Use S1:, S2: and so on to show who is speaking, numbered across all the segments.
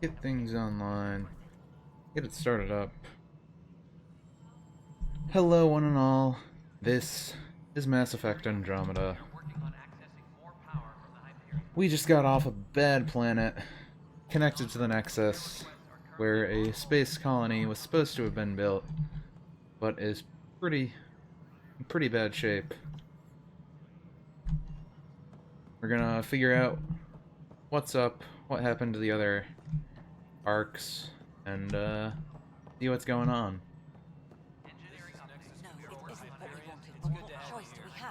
S1: Get things online. Get it started up. Hello, one and all. This is Mass Effect Andromeda. We just got off a bad planet, connected to the Nexus, where a space colony was supposed to have been built, but is in pretty bad shape. We're gonna figure out what's up, what happened to the other arcs, and see what's going on.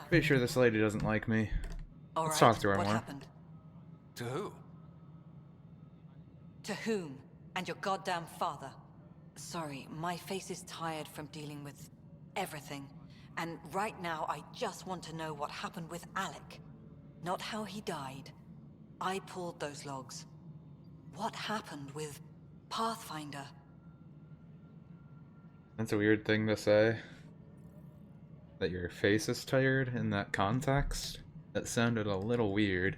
S1: Pretty sure this lady doesn't like me. Let's talk to her
S2: what
S1: more.
S2: happened?
S3: To who?
S2: To whom? And your goddamn father. Sorry, my face is tired from dealing with everything. And right now, I just want to know what happened with Alec. Not how he died. I pulled those logs. What happened with Pathfinder?
S1: That's a weird thing to say. That your face is tired in that context? That sounded a little weird.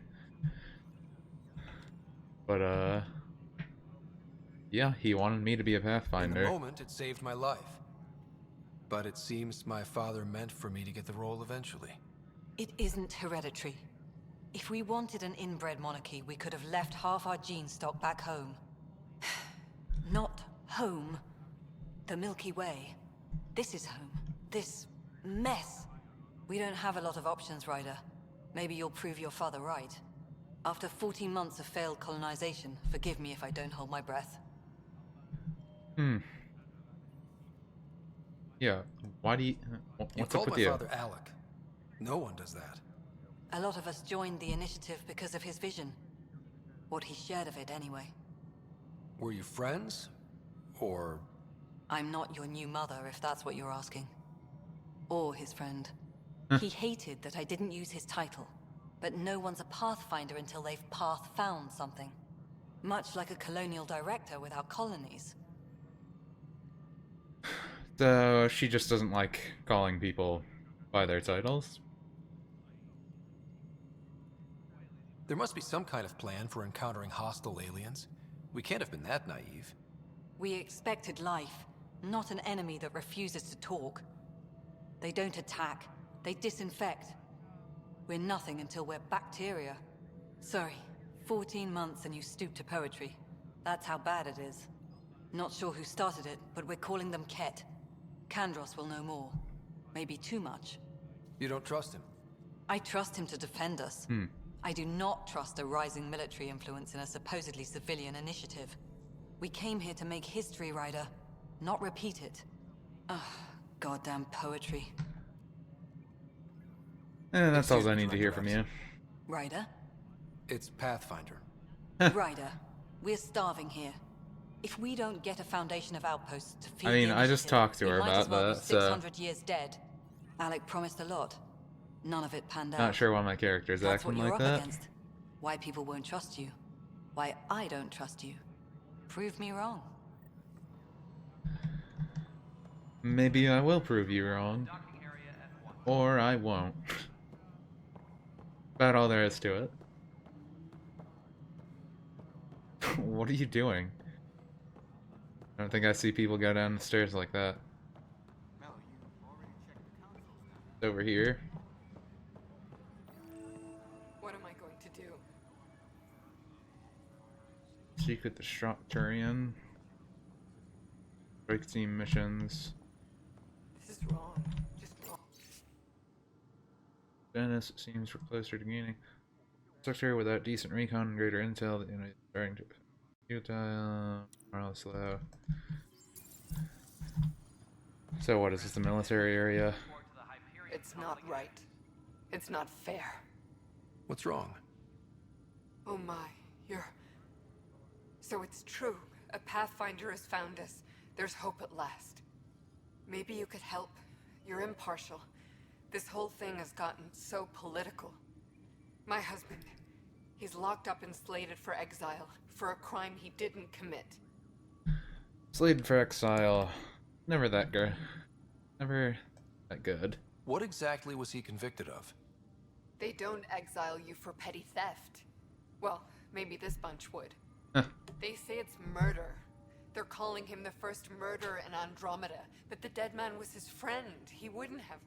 S1: But, yeah, he wanted me to be a
S3: In the
S1: Pathfinder.
S3: moment, it saved my life. But it seems my father meant for me to get the role eventually.
S2: It isn't hereditary. If we wanted an inbred monarchy, we could have left half our gene stock back home. Not home. The Milky Way. This is home. This mess. We don't have a lot of options, Ryder. Maybe you'll prove your father right. After 14 months of failed colonization, forgive me if I don't hold my breath.
S1: Yeah, why do you... What's up with
S3: You
S1: you?
S3: called my father Alec. No one does that.
S2: A lot of us joined the initiative because of his vision. What he shared of it, anyway.
S3: Were you friends? Or...
S2: I'm not your new mother, if that's what you're asking. Or his friend. He hated that I didn't use his title. But no one's a Pathfinder until they've path-found something. Much like a colonial director without colonies.
S1: So, she just doesn't like calling people by their titles?
S3: There must be some kind of plan for encountering hostile aliens. We can't have been that naive.
S2: We expected life, not an enemy that refuses to talk. They don't attack, they disinfect. We're nothing until we're bacteria. Sorry, 14 months and you stoop to poetry. That's how bad it is. Not sure who started it, but we're calling them Ket. Kandros will know more. Maybe too much.
S3: You don't trust him?
S2: I trust him to defend us. I do not trust a rising military influence in a supposedly civilian initiative. We came here to make history, Ryder, not repeat it. Ugh, goddamn poetry.
S1: That's all
S3: Excuse
S1: I
S3: me
S1: need
S3: for
S1: to hear from you.
S2: Ryder?
S3: It's Pathfinder.
S2: Ryder, we're starving here. If we don't get a foundation of outposts to feed
S1: I mean,
S2: the
S1: I just
S2: initiative,
S1: talked to
S2: we
S1: her
S2: might
S1: about
S2: as well be
S1: that, so...
S2: 600 years dead. Alec promised a lot. None of it panned out.
S1: Not sure why my character's
S2: That's what
S1: acting
S2: you're
S1: like
S2: up
S1: that.
S2: against. Why people won't trust you. Why I don't trust you. Prove me wrong.
S1: Maybe I will prove you wrong. Or I won't. About all there is to it. What are you doing? I don't think I see people go down the stairs like that. It's over here.
S2: What am I going to do?
S1: Secret Destructurian. Break team missions.
S2: This is wrong. Just wrong.
S1: Dennis seems closer to gaining. Structure without decent recon and greater intel, you know, starting to futile, more slow. So what is this, the military area?
S4: It's not right. It's not fair.
S3: What's wrong?
S4: Oh my, you're... So it's true. A Pathfinder has found us. There's hope at last. Maybe you could help. You're impartial. This whole thing has gotten so political. My husband, he's locked up and slated for exile for a crime he didn't commit.
S1: Slated for exile. Never that good. Never that good.
S3: What exactly was he convicted of?
S4: They don't exile you for petty theft. Well, maybe this bunch would.
S1: Huh.
S4: They say it's murder. They're calling him the first murderer in Andromeda, but the dead man was his friend. He wouldn't have.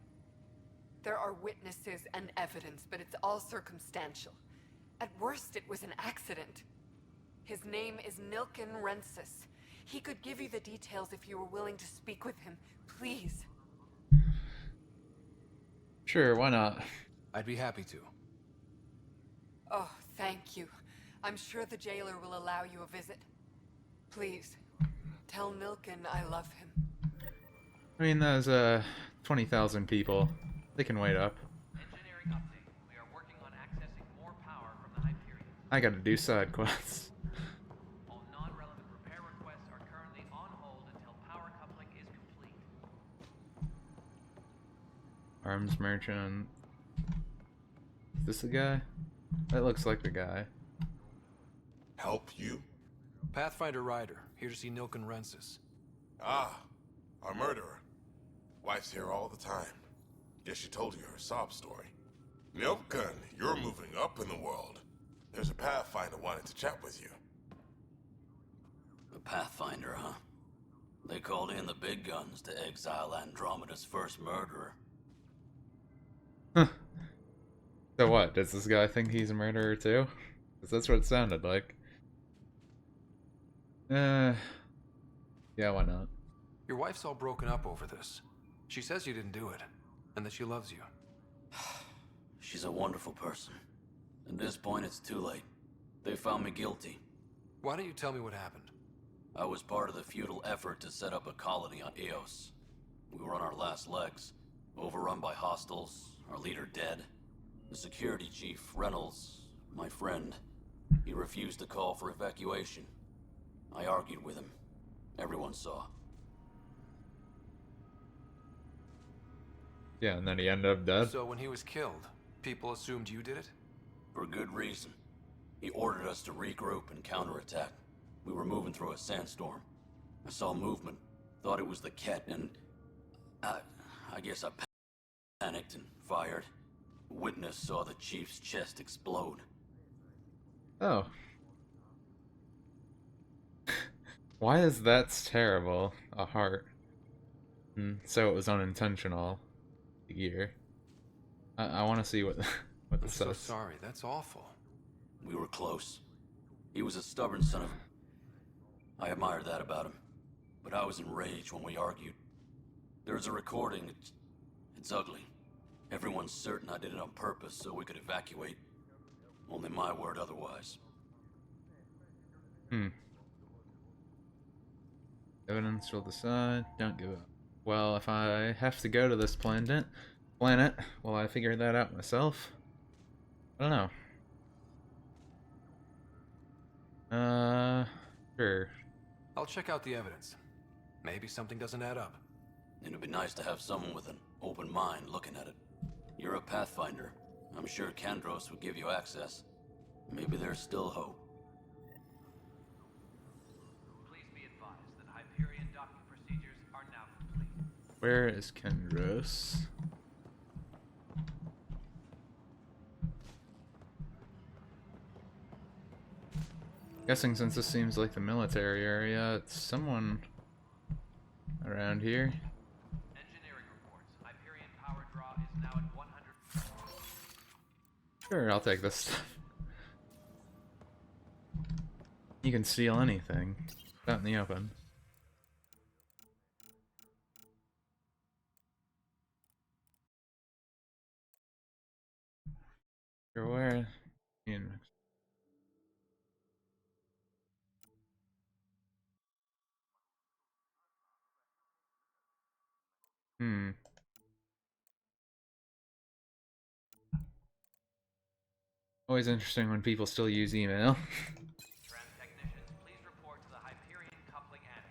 S4: There are witnesses and evidence, but it's all circumstantial. At worst, it was an accident. His name is Nilken Rensis. He could give you the details if you were willing to speak with him. Please.
S1: Sure, why not?
S3: I'd be happy to.
S4: Oh, thank you. I'm sure the jailer will allow you a visit. Please, tell Nilken I love him.
S1: I mean, there's 20,000 people. They can wait up.
S5: Engineering update. We are working on accessing more power from the Hyperion.
S1: I gotta do side quests.
S5: All non-relevant repair requests are currently on hold until power coupling is complete.
S1: Arms merchant. Is this the guy? That looks like the guy.
S6: Help you?
S3: Pathfinder Rider, here to see Nilken Rensis.
S6: Ah, our murderer. Wife's here all the time. Guess she told you her sob story. Nilken, you're moving up in the world. There's a Pathfinder wanting to chat with you.
S7: The Pathfinder, huh? They called in the big guns to exile Andromeda's first murderer.
S1: Huh. So what? Does this guy think he's a murderer too? Because that's what it sounded like. Yeah, why not?
S3: Your wife's all broken up over this. She says you didn't do it, and that she loves you.
S7: She's a wonderful person. At this point, it's too late. They found me guilty.
S3: Why don't you tell me what happened?
S7: I was part of the futile effort to set up a colony on Eos. We were on our last legs, overrun by hostiles, our leader dead. The security chief, Reynolds, my friend, he refused to call for evacuation. I argued with him. Everyone saw.
S1: Yeah, and then he ended up dead.
S3: So when he was killed, people assumed you did it?
S7: For good reason. He ordered us to regroup and counterattack. We were moving through a sandstorm. I saw movement, thought it was the Ket, and I guess I panicked and fired. A witness saw the chief's chest explode.
S1: Oh. Why is that terrible? A heart. So it was unintentional. Year. I want to see what what
S3: I'm
S1: this
S3: so
S1: says.
S3: sorry, that's awful.
S7: We were close. He was a stubborn son of... I admired that about him. But I was enraged when we argued. There's a recording. It's ugly. Everyone's certain I did it on purpose so we could evacuate. Only my word otherwise.
S1: Evidence will decide. Don't give up. Well, if I have to go to this planet, will I figure that out myself? I don't know. Sure.
S3: I'll check out the evidence. Maybe something doesn't add up.
S7: It'd be nice to have someone with an open mind looking at it. You're a Pathfinder. I'm sure Kandros would give you access. Maybe there's still hope.
S5: Please be advised that Hyperion docking procedures are now complete.
S1: Where is Kendros? Guessing since this seems like the military area, it's someone around here.
S5: Engineering reports. Hyperion power draw is now at 100.
S1: Sure, I'll take this stuff. You can steal anything. Out in the open. You're where? Always interesting when people still use email.
S5: Tram technicians, please report to the Hyperion coupling annex.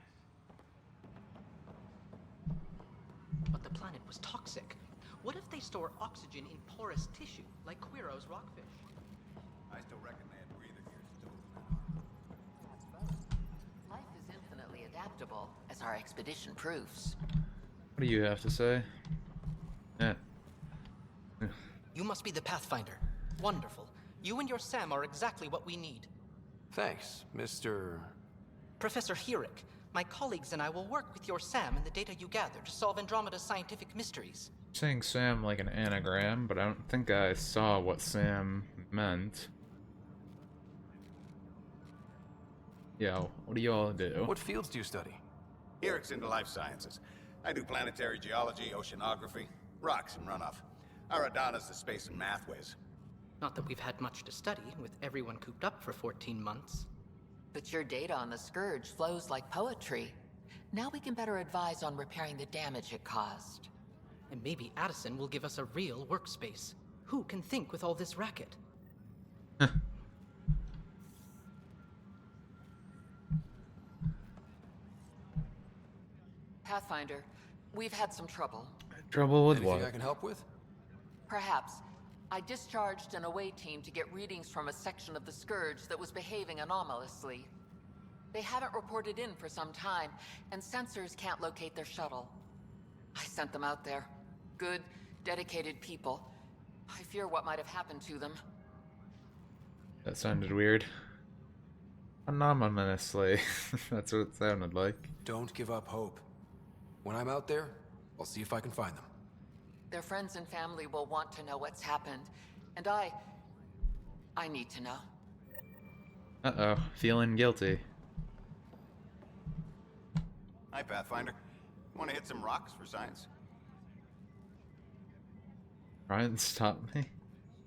S8: But the planet was toxic. What if they store oxygen in porous tissue, like Quiro's rockfish?
S9: I still reckon they had breather gears still.
S10: Life is infinitely adaptable, as our expedition proves.
S1: What do you have to say? Yeah.
S8: You must be the Pathfinder. Wonderful. You and your Sam are exactly what we need.
S3: Thanks, Mr.
S8: Professor Herrick, my colleagues and I will work with your Sam and the data you gather to solve Andromeda's scientific mysteries.
S1: Saying Sam like an anagram, but I don't think I saw what Sam meant. Yo, what do you all do?
S3: What fields do you study?
S9: Eric's into life sciences. I do planetary geology, oceanography, rocks and runoff. Aradana's the space and math whiz.
S8: Not that we've had much to study, with everyone cooped up for 14 months.
S10: But your data on the Scourge flows like poetry. Now we can better advise on repairing the damage it caused.
S8: And maybe Addison will give us a real workspace. Who can think with all this racket?
S10: Pathfinder, we've had some trouble.
S1: Trouble with
S3: Anything
S1: what?
S3: I can help with?
S10: Perhaps. I discharged an away team to get readings from a section of the Scourge that was behaving anomalously. They haven't reported in for some time, and sensors can't locate their shuttle. I sent them out there. Good, dedicated people. I fear what might have happened to them.
S1: That sounded weird. Anonymously. That's what it sounded like.
S3: Don't give up hope. When I'm out there, I'll see if I can find them.
S10: Their friends and family will want to know what's happened, and I need to know.
S1: Uh-oh, feeling guilty.
S9: Hi, Pathfinder. Want to hit some rocks for science?
S1: Try and stop me?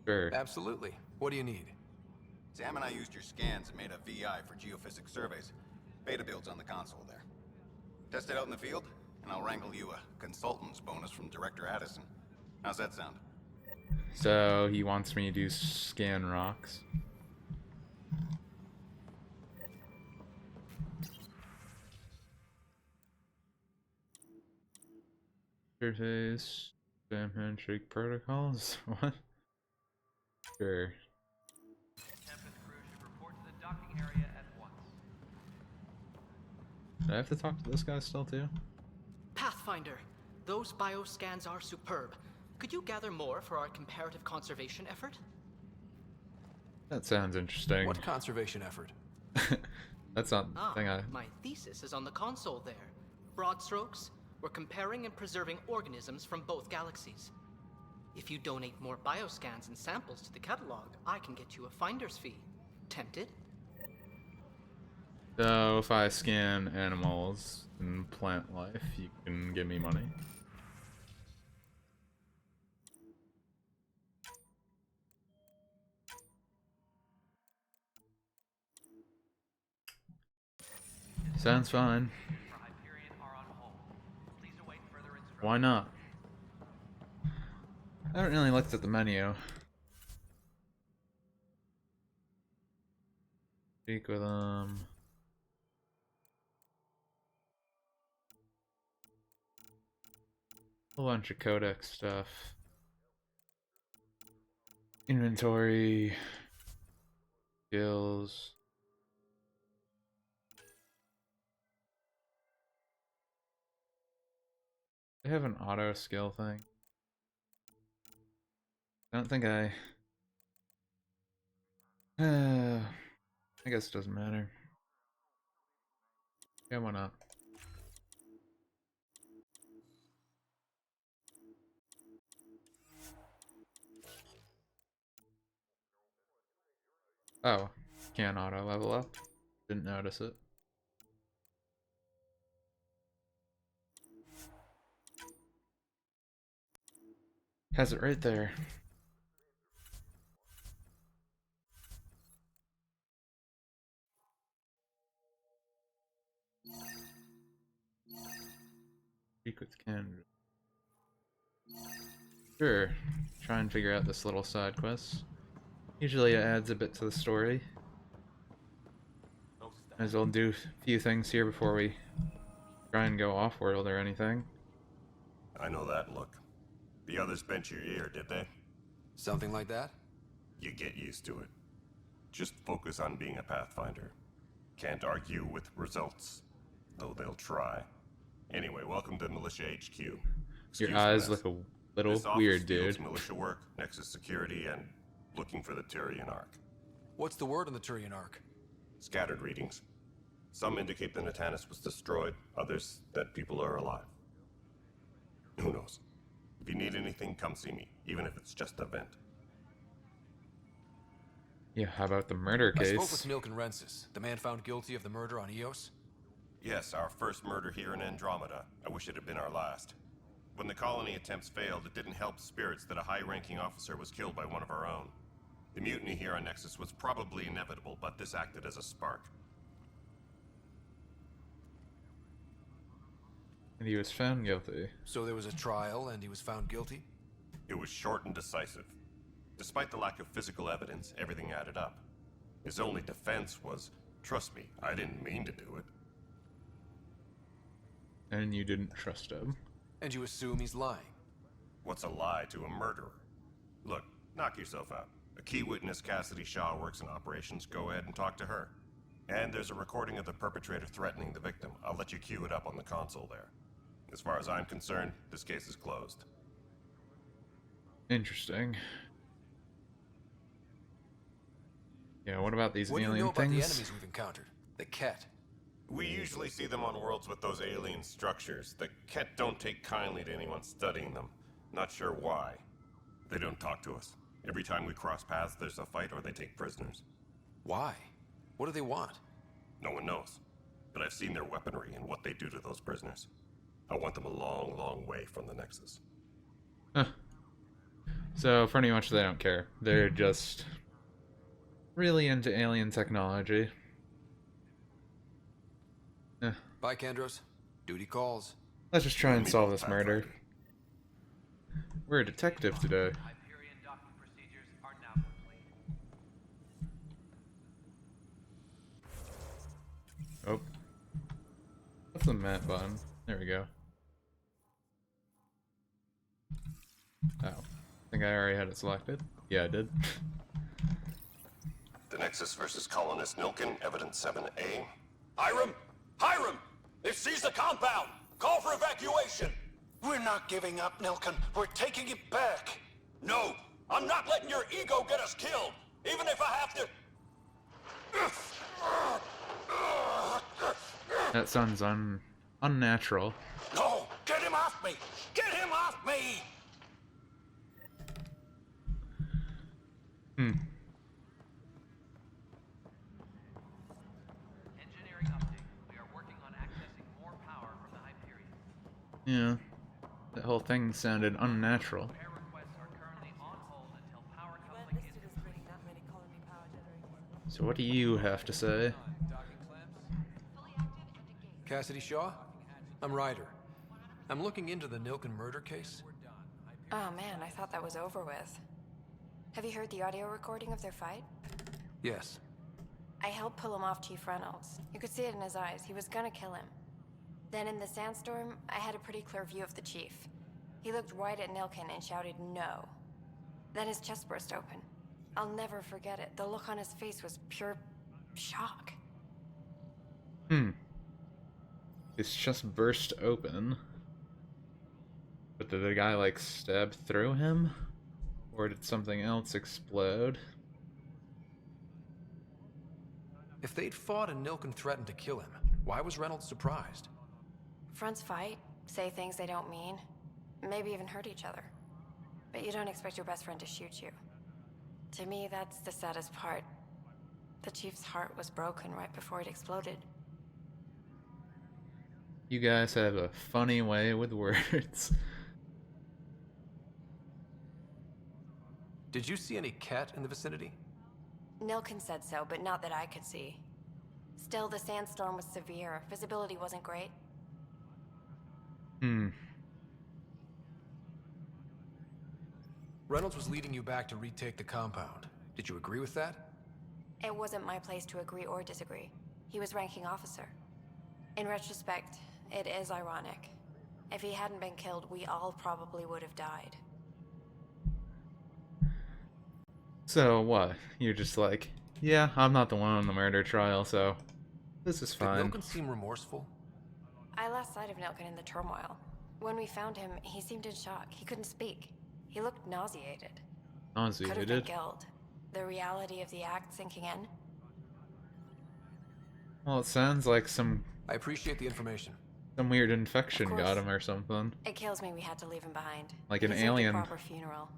S1: Sure.
S3: Absolutely. What do you need?
S9: Sam and I used your scans and made a VI for geophysics surveys. Beta builds on the console there. Test it out in the field, and I'll wrangle you a consultant's bonus from Director Addison. How's that sound?
S1: So, he wants me to do scan rocks. Interface, spam handshake protocols? What? Sure.
S5: Tempest crew should report to the docking area at once.
S1: Do I have to talk to this guy still too?
S8: Pathfinder, those bioscans are superb. Could you gather more for our comparative conservation effort?
S1: That sounds interesting.
S3: What conservation effort?
S1: That's not the thing I...
S8: My thesis is on the console there. Broad strokes, we're comparing and preserving organisms from both galaxies. If you donate more bioscans and samples to the catalog, I can get you a finder's fee. Tempted?
S1: So, if I scan animals and plant life, you can give me money. Sounds fine.
S5: For Hyperion are on hold. Please await further instructions.
S1: Why not? I haven't really looked at the menu. Speak with them. A bunch of codex stuff. Inventory. Skills. They have an auto skill thing. I don't think I guess it doesn't matter. Yeah, why not? Oh, can auto level up. Didn't notice it. Has it right there. Secrets can. Sure. Try and figure out this little side quest. Usually it adds a bit to the story. Might as well do a few things here before we try and go off-world or anything.
S6: I know that look. The others bent your ear, did they?
S3: Something like that?
S6: You get used to it. Just focus on being a Pathfinder. Can't argue with results, though they'll try. Anyway, welcome to Militia HQ. Excuse
S1: Your eyes
S6: the mess.
S1: look a little
S6: This office
S1: weird,
S6: deals
S1: dude.
S6: militia work, Nexus security, and looking for the Turian Ark.
S3: What's the word on the Turian Ark?
S11: scattered readings. Some indicate the Natanus was destroyed, others that people are alive. Who knows? If you need anything, come see me, even if it's just a vent.
S1: Yeah, how about the murder
S3: I
S1: case?
S3: spoke with Nilken Rensis, the man found guilty of the murder on Eos.
S11: Yes, our first murder here in Andromeda. I wish it had been our last. When the colony attempts failed, it didn't help spirits that a high-ranking officer was killed by one of our own. The mutiny here on Nexus was probably inevitable, but this acted as a spark.
S1: And he was found guilty.
S3: So there was a trial and he was found guilty?
S11: It was short and decisive. Despite the lack of physical evidence, everything added up. His only defense was, trust me, I didn't mean to do it.
S1: And you didn't trust him.
S3: And you assume he's lying?
S11: What's a lie to a murderer? Look, knock yourself out. A key witness, Cassidy Shaw, works in operations. Go ahead and talk to her. And there's a recording of the perpetrator threatening the victim. I'll let you cue it up on the console there. As far as I'm concerned, this case is closed.
S1: Interesting. Yeah, what about these
S3: What do you
S1: alien
S3: know about the
S1: things?
S3: enemies we've encountered? The Ket.
S11: We usually see them on worlds with those alien structures. The Ket don't take kindly to anyone studying them. Not sure why. They don't talk to us. Every time we cross paths, there's a fight or they take prisoners.
S3: Why? What do they want?
S11: No one knows. But I've seen their weaponry and what they do to those prisoners. I want them a long, long way from the Nexus.
S1: Huh. So pretty much they don't care. They're just really into alien technology.
S3: Bye, Kandros. Duty calls.
S1: Let's just try and solve this murder. We're a detective today.
S5: Hyperion docking procedures are now complete.
S1: Oh. What's the map button? There we go. Oh. I think I already had it selected. Yeah, I did.
S11: The Nexus versus Colonist Nilken, Evidence 7A.
S12: Hiram! Hiram! They've seized the compound! Call for evacuation! We're not giving up, Nilken. We're taking it back. No! I'm not letting your ego get us killed! Even if I have to...
S1: That sounds unnatural.
S12: No! Get him off me! Get him off me!
S5: Engineering update. We are working on accessing more power from the Hyperion.
S1: Yeah. That whole thing sounded unnatural.
S5: Repair requests are currently on hold until power coupling is complete.
S1: So what do you have to say?
S3: Cassidy Shaw? I'm Ryder. I'm looking into the Nilken murder case.
S13: Oh man, I thought that was over with. Have you heard the audio recording of their fight?
S3: Yes.
S13: I helped pull him off Chief Reynolds. You could see it in his eyes. He was gonna kill him. Then in the sandstorm, I had a pretty clear view of the Chief. He looked right at Nilken and shouted no. Then his chest burst open. I'll never forget it. The look on his face was pure shock.
S1: His chest burst open. But did the guy, like, stab through him? Or did something else explode?
S3: If they'd fought and Nilken threatened to kill him, why was Reynolds surprised?
S13: Fronts fight, say things they don't mean, maybe even hurt each other. But you don't expect your best friend to shoot you. To me, that's the saddest part. The Chief's heart was broken right before it exploded.
S1: You guys have a funny way with words.
S3: Did you see any Ket in the vicinity?
S13: Nilken said so, but not that I could see. Still, the sandstorm was severe. Visibility wasn't great.
S3: Reynolds was leading you back to retake the compound. Did you agree with that?
S13: It wasn't my place to agree or disagree. He was ranking officer. In retrospect, it is ironic. If he hadn't been killed, we all probably would have died.
S1: So what? You're just like, yeah, I'm not the one on the murder trial, so this is fine.
S3: Did Nilken seem remorseful?
S13: I lost sight of Nilken in the turmoil. When we found him, he seemed in shock. He couldn't speak. He looked nauseated. Could have been
S1: Nauseated?
S13: guilt. The reality of the act sinking in.
S1: Well, it sounds like some
S3: I appreciate the information.
S1: weird infection
S13: Of course.
S1: got him or something.
S13: It kills me we had to leave him behind.
S1: Like
S13: He
S1: an
S13: deserved
S1: alien.
S13: a proper funeral.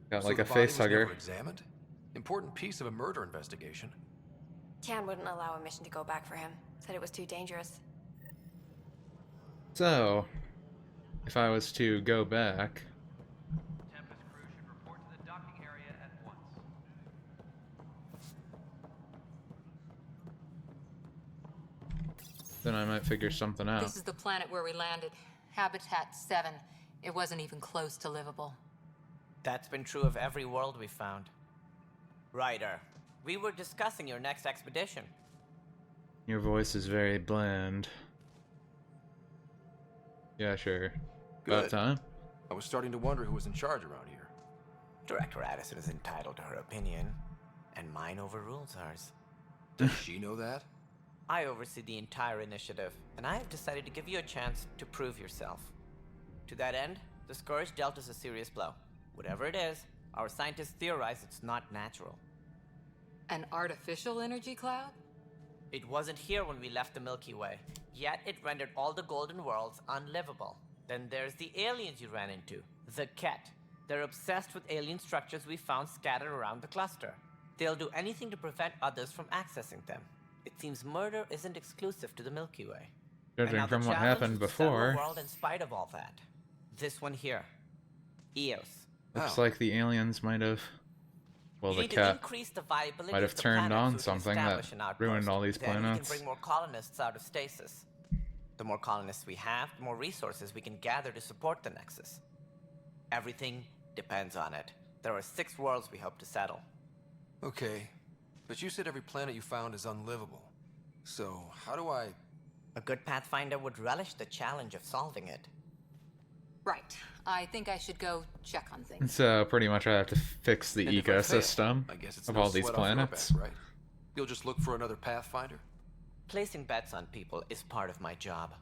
S1: Got
S3: So
S1: like
S3: the
S1: a
S3: body
S1: face
S3: was
S1: hugger.
S3: never examined? Important piece of a murder investigation.
S13: Tian wouldn't allow a mission to go back for him. Said it was too dangerous.
S1: So, if I was to go back,
S5: Tempest crew should report to the docking area at once.
S1: then I might figure something out.
S14: This is the planet where we landed. Habitat 7. It wasn't even close to livable.
S15: That's been true of every world we found. Ryder, we were discussing your next expedition.
S1: Your voice is very bland. Yeah, sure. About
S3: Good.
S1: time.
S3: I was starting to wonder who was in charge around here.
S15: Director Addison is entitled to her opinion, and mine overrules hers.
S3: Does she know that?
S15: I oversee the entire initiative, and I have decided to give you a chance to prove yourself. To that end, the Scourge dealt us a serious blow. Whatever it is, our scientists theorize it's not natural.
S14: An artificial energy cloud?
S15: It wasn't here when we left the Milky Way, yet it rendered all the Golden Worlds unlivable. Then there's the aliens you ran into, the Ket. They're obsessed with alien structures we found scattered around the cluster. They'll do anything to prevent others from accessing them. It seems murder isn't exclusive to the Milky Way.
S1: Judging from what happened before,
S15: World in spite of all that. This one here, Eos.
S1: looks like the aliens might have, well,
S15: You
S1: the
S15: need to
S1: cat
S15: increase the viability
S1: might have
S15: of the
S1: turned
S15: planet
S1: on
S15: so we can
S1: something that
S15: establish an outpost.
S1: ruined all these
S15: Then we
S1: planets.
S15: can bring more colonists out of stasis. The more colonists we have, the more resources we can gather to support the Nexus. Everything depends on it. There are 6 worlds we hope to settle.
S3: Okay, but you said every planet you found is unlivable. So, how do I...
S15: A good Pathfinder would relish the challenge of solving it.
S14: Right. I think I should go check on things.
S1: So pretty much I have to fix the
S3: And if I fail,
S1: ecosystem
S3: I guess it's
S1: of
S3: no
S1: all these
S3: sweat off your
S1: planets.
S3: back, right? You'll just look for another Pathfinder?
S15: Placing bets on people is part of my job.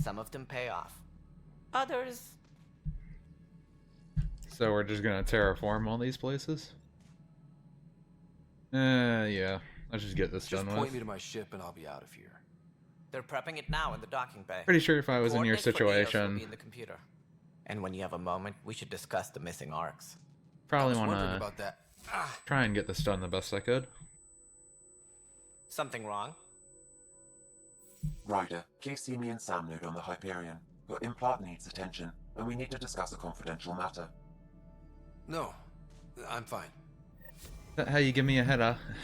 S15: Some of them pay off. Others...
S1: So we're just gonna terraform all these places? Yeah. Let's just get this
S3: Just
S1: done
S3: point
S1: with.
S3: me to my ship and I'll be out of here.
S15: They're prepping it now in the docking bay.
S1: Pretty sure if I was in your
S15: Coordinates for Eos will
S1: situation,
S15: be in the computer. And when you have a moment, we should discuss the missing arcs.
S1: probably
S3: I was wondering
S1: wanna
S3: about that.
S1: try and get this done the best I could.
S15: Something wrong?
S16: Ryder, please see me and Sam Node on the Hyperion. Your implant needs attention, and we need to discuss a confidential matter.
S3: No, I'm fine.
S1: Is that how you give me a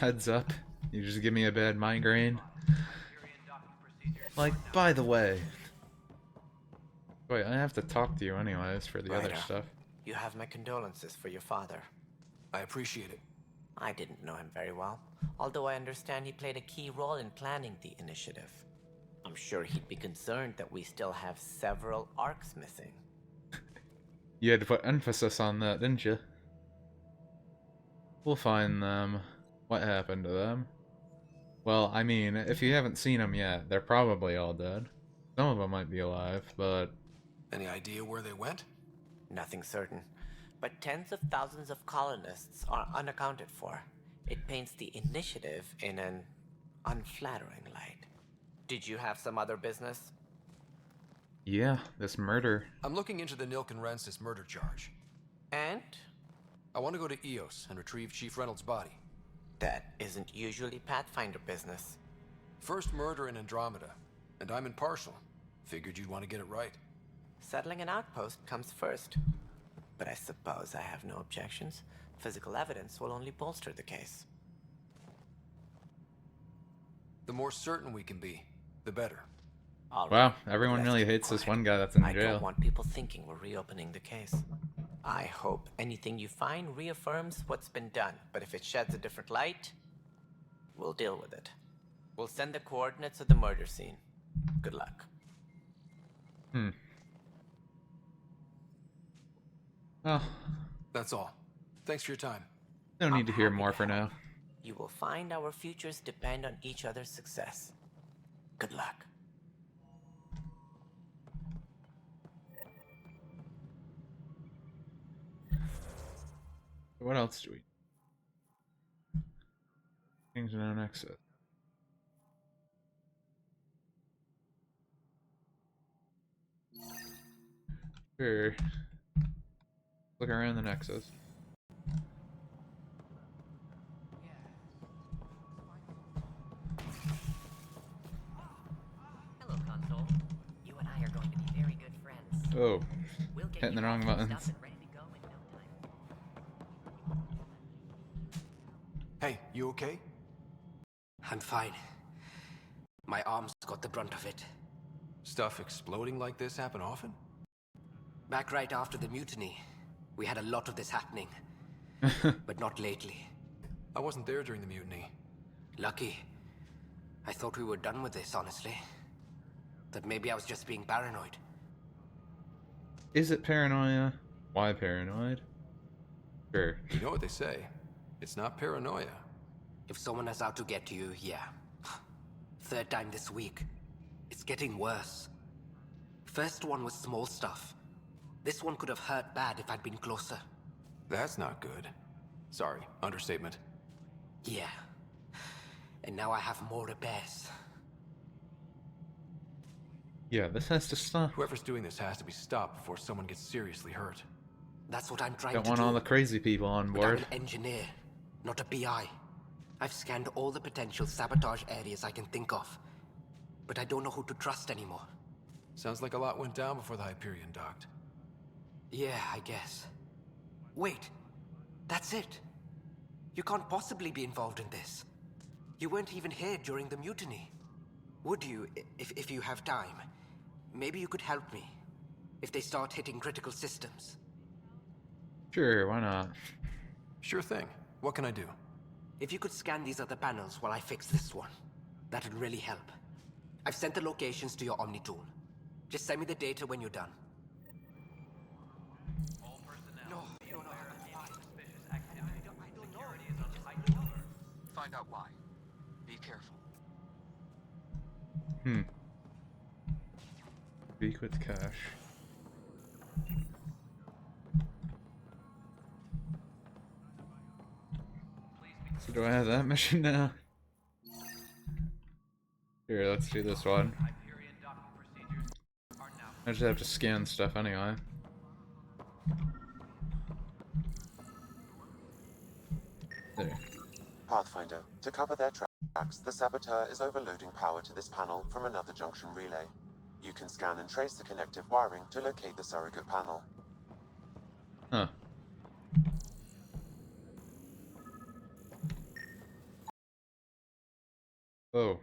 S1: heads up? You just give me a bad migraine? Like, by the way... Wait, I have to talk to you anyways for the other
S15: Ryder,
S1: stuff.
S15: You have my condolences for your father.
S3: I appreciate it.
S15: I didn't know him very well, although I understand he played a key role in planning the initiative. I'm sure he'd be concerned that we still have several arcs missing.
S1: You had to put emphasis on that, didn't you? We'll find them. What happened to them? Well, I mean, if you haven't seen them yet, they're probably all dead. Some of them might be alive, but...
S3: Any idea where they went?
S15: Nothing certain, but tens of thousands of colonists are unaccounted for. It paints the initiative in an unflattering light. Did you have some other business?
S1: Yeah, this murder.
S3: I'm looking into the Nilken Rensis murder charge.
S15: And?
S3: I want to go to Eos and retrieve Chief Reynolds' body.
S15: That isn't usually Pathfinder business.
S3: First murder in Andromeda, and I'm impartial. Figured you'd want to get it right.
S15: Settling an outpost comes first. But I suppose I have no objections. Physical evidence will only bolster the case.
S3: The more certain we can be, the better.
S1: Wow, everyone really hates this one guy that's in
S15: I
S1: jail.
S15: don't want people thinking we're reopening the case. I hope anything you find reaffirms what's been done, but if it sheds a different light, we'll deal with it. We'll send the coordinates of the murder scene. Good luck.
S1: Well,
S3: That's all. Thanks for your time.
S1: no need to hear more for now.
S15: You will find our futures depend on each other's success. Good luck.
S1: What else do we... Things no exit. Sure. Look around the Nexus.
S17: Hello, Console. You and I are going to be very good friends.
S1: Oh,
S17: We'll get
S1: hitting
S17: you
S1: the
S17: all
S1: wrong
S17: fixed
S1: buttons.
S17: up and ready to go in no time.
S3: Hey, you okay?
S18: I'm fine. My arms got the brunt of it.
S3: Stuff exploding like this happen often?
S18: Back right after the mutiny, we had a lot of this happening. But not lately.
S3: I wasn't there during the mutiny.
S18: Lucky. I thought we were done with this, honestly. That maybe I was just being paranoid.
S1: Is it paranoia? Why paranoid? Sure.
S3: You know what they say. It's not paranoia.
S18: If someone is out to get you, yeah. Third time this week. It's getting worse. First one was small stuff. This one could have hurt bad if I'd been closer.
S3: That's not good. Sorry, understatement.
S18: Yeah. And now I have more repairs.
S1: Yeah, this has to stop.
S3: Whoever's doing this has to be stopped before someone gets seriously hurt.
S18: That's what I'm trying
S1: Don't
S18: to
S1: want
S18: do.
S1: all the crazy people on
S18: But I'm
S1: board.
S18: an engineer, not a PI. I've scanned all the potential sabotage areas I can think of. But I don't know who to trust anymore.
S3: Sounds like a lot went down before the Hyperion docked.
S18: Yeah, I guess. Wait. That's it. You can't possibly be involved in this. You weren't even here during the mutiny. Would you, if you have time? Maybe you could help me. If they start hitting critical systems.
S1: Sure, why not?
S3: Sure thing. What can I do?
S18: If you could scan these other panels while I fix this one, that'd really help. I've sent the locations to your Omni tool. Just send me the data when you're done.
S5: All personnel.
S18: No.
S5: Suspicious activity. Security is on heightened alert.
S19: Find out why. Be careful.
S1: Speak with Cash. So do I have that mission now? Here, let's do this one.
S5: Hyperion docking procedures are now.
S1: I just have to scan stuff anyway. There.
S16: Pathfinder, to cover their tracks, the saboteur is overloading power to this panel from another junction relay. You can scan and trace the connective wiring to locate the surrogate panel.
S1: Huh. Oh.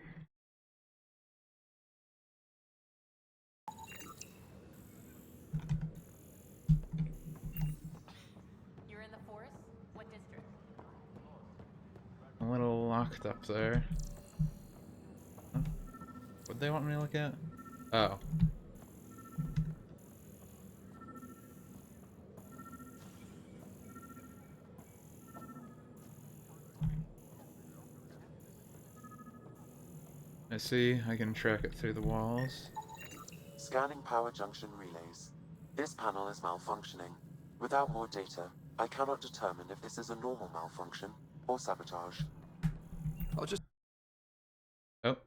S10: You're in the forest? What district?
S1: A little locked up there. Huh? What'd they want me to look at? Oh. I see, I can track it through the walls.
S16: Scanning power junction relays. This panel is malfunctioning. Without more data, I cannot determine if this is a normal malfunction or sabotage.
S3: I'll just...
S1: Oh.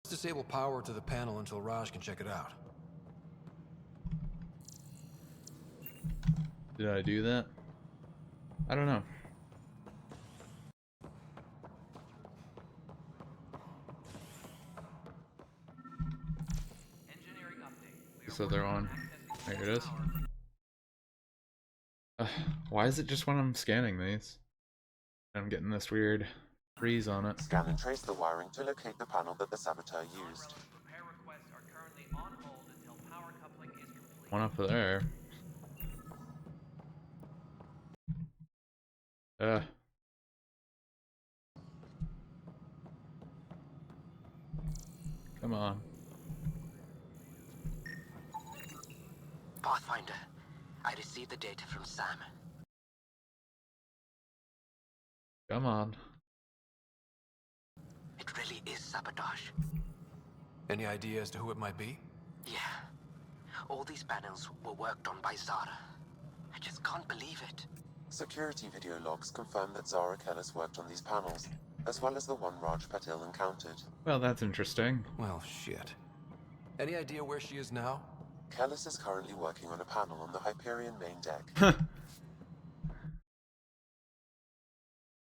S3: disable power to the panel until Raj can check it out.
S1: Did I do that? I don't know.
S5: Engineering update.
S1: This other one. There it is. Why is it just when I'm scanning these? I'm getting this weird freeze on it.
S16: Scan and trace the wiring to locate the panel that the saboteur used.
S5: Repair requests are currently on hold until power coupling is complete.
S1: One up there. Come on.
S18: Pathfinder, I received the data from Sam.
S1: Come on.
S18: It really is sabotage.
S3: Any idea as to who it might be?
S18: Yeah. All these panels were worked on by Zara. I just can't believe it.
S16: Security video logs confirm that Zara Kellis worked on these panels, as well as the one Raj Patil encountered.
S1: Well, that's interesting.
S3: Well, shit. Any idea where she is now?
S16: Kellis is currently working on a panel on the Hyperion main deck.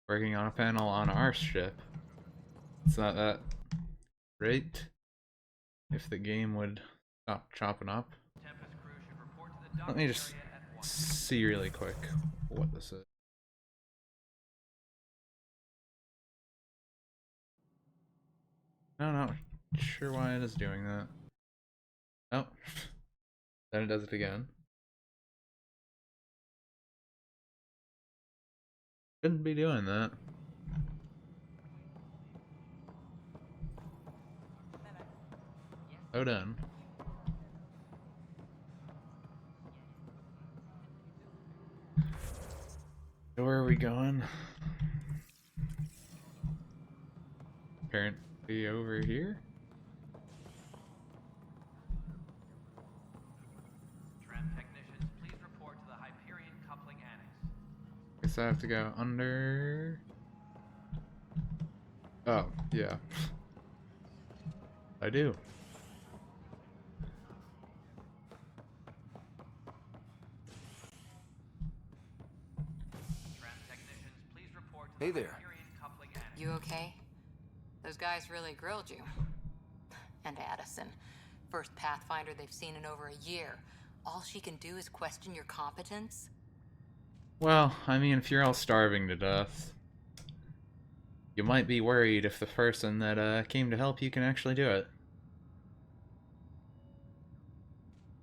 S1: Working on a panel on our ship. It's not that great. If the game would stop chopping up. Let me just see really quick what this is. I'm not sure why it is doing that. Oh, then it does it again. Shouldn't be doing that. Oh, done. Where are we going? Apparently over here?
S5: Tram technicians, please report to the Hyperion coupling annex.
S1: Guess I have to go under... Oh, yeah. I do.
S5: Tram technicians, please report to
S3: Hey
S5: the
S3: there.
S5: Hyperion coupling annex.
S14: You okay? Those guys really grilled you. And Addison. First Pathfinder they've seen in over a year. All she can do is question your competence?
S1: Well, I mean, if you're all starving to death, you might be worried if the person that came to help you can actually do it.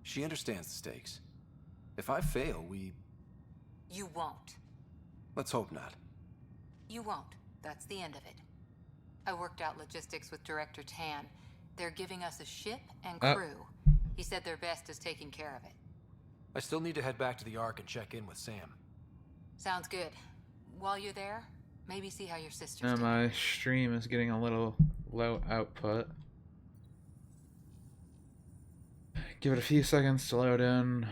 S3: She understands the stakes. If I fail, we...
S14: You won't.
S3: Let's hope not.
S14: You won't. That's the end of it. I worked out logistics with Director Tan. They're giving us a ship and crew. He said their best is taking care of it.
S3: I still need to head back to the Ark and check in with Sam.
S14: Sounds good. While you're there, maybe see how your sister's doing.
S1: My stream is getting a little low output. Give it a few seconds to load in.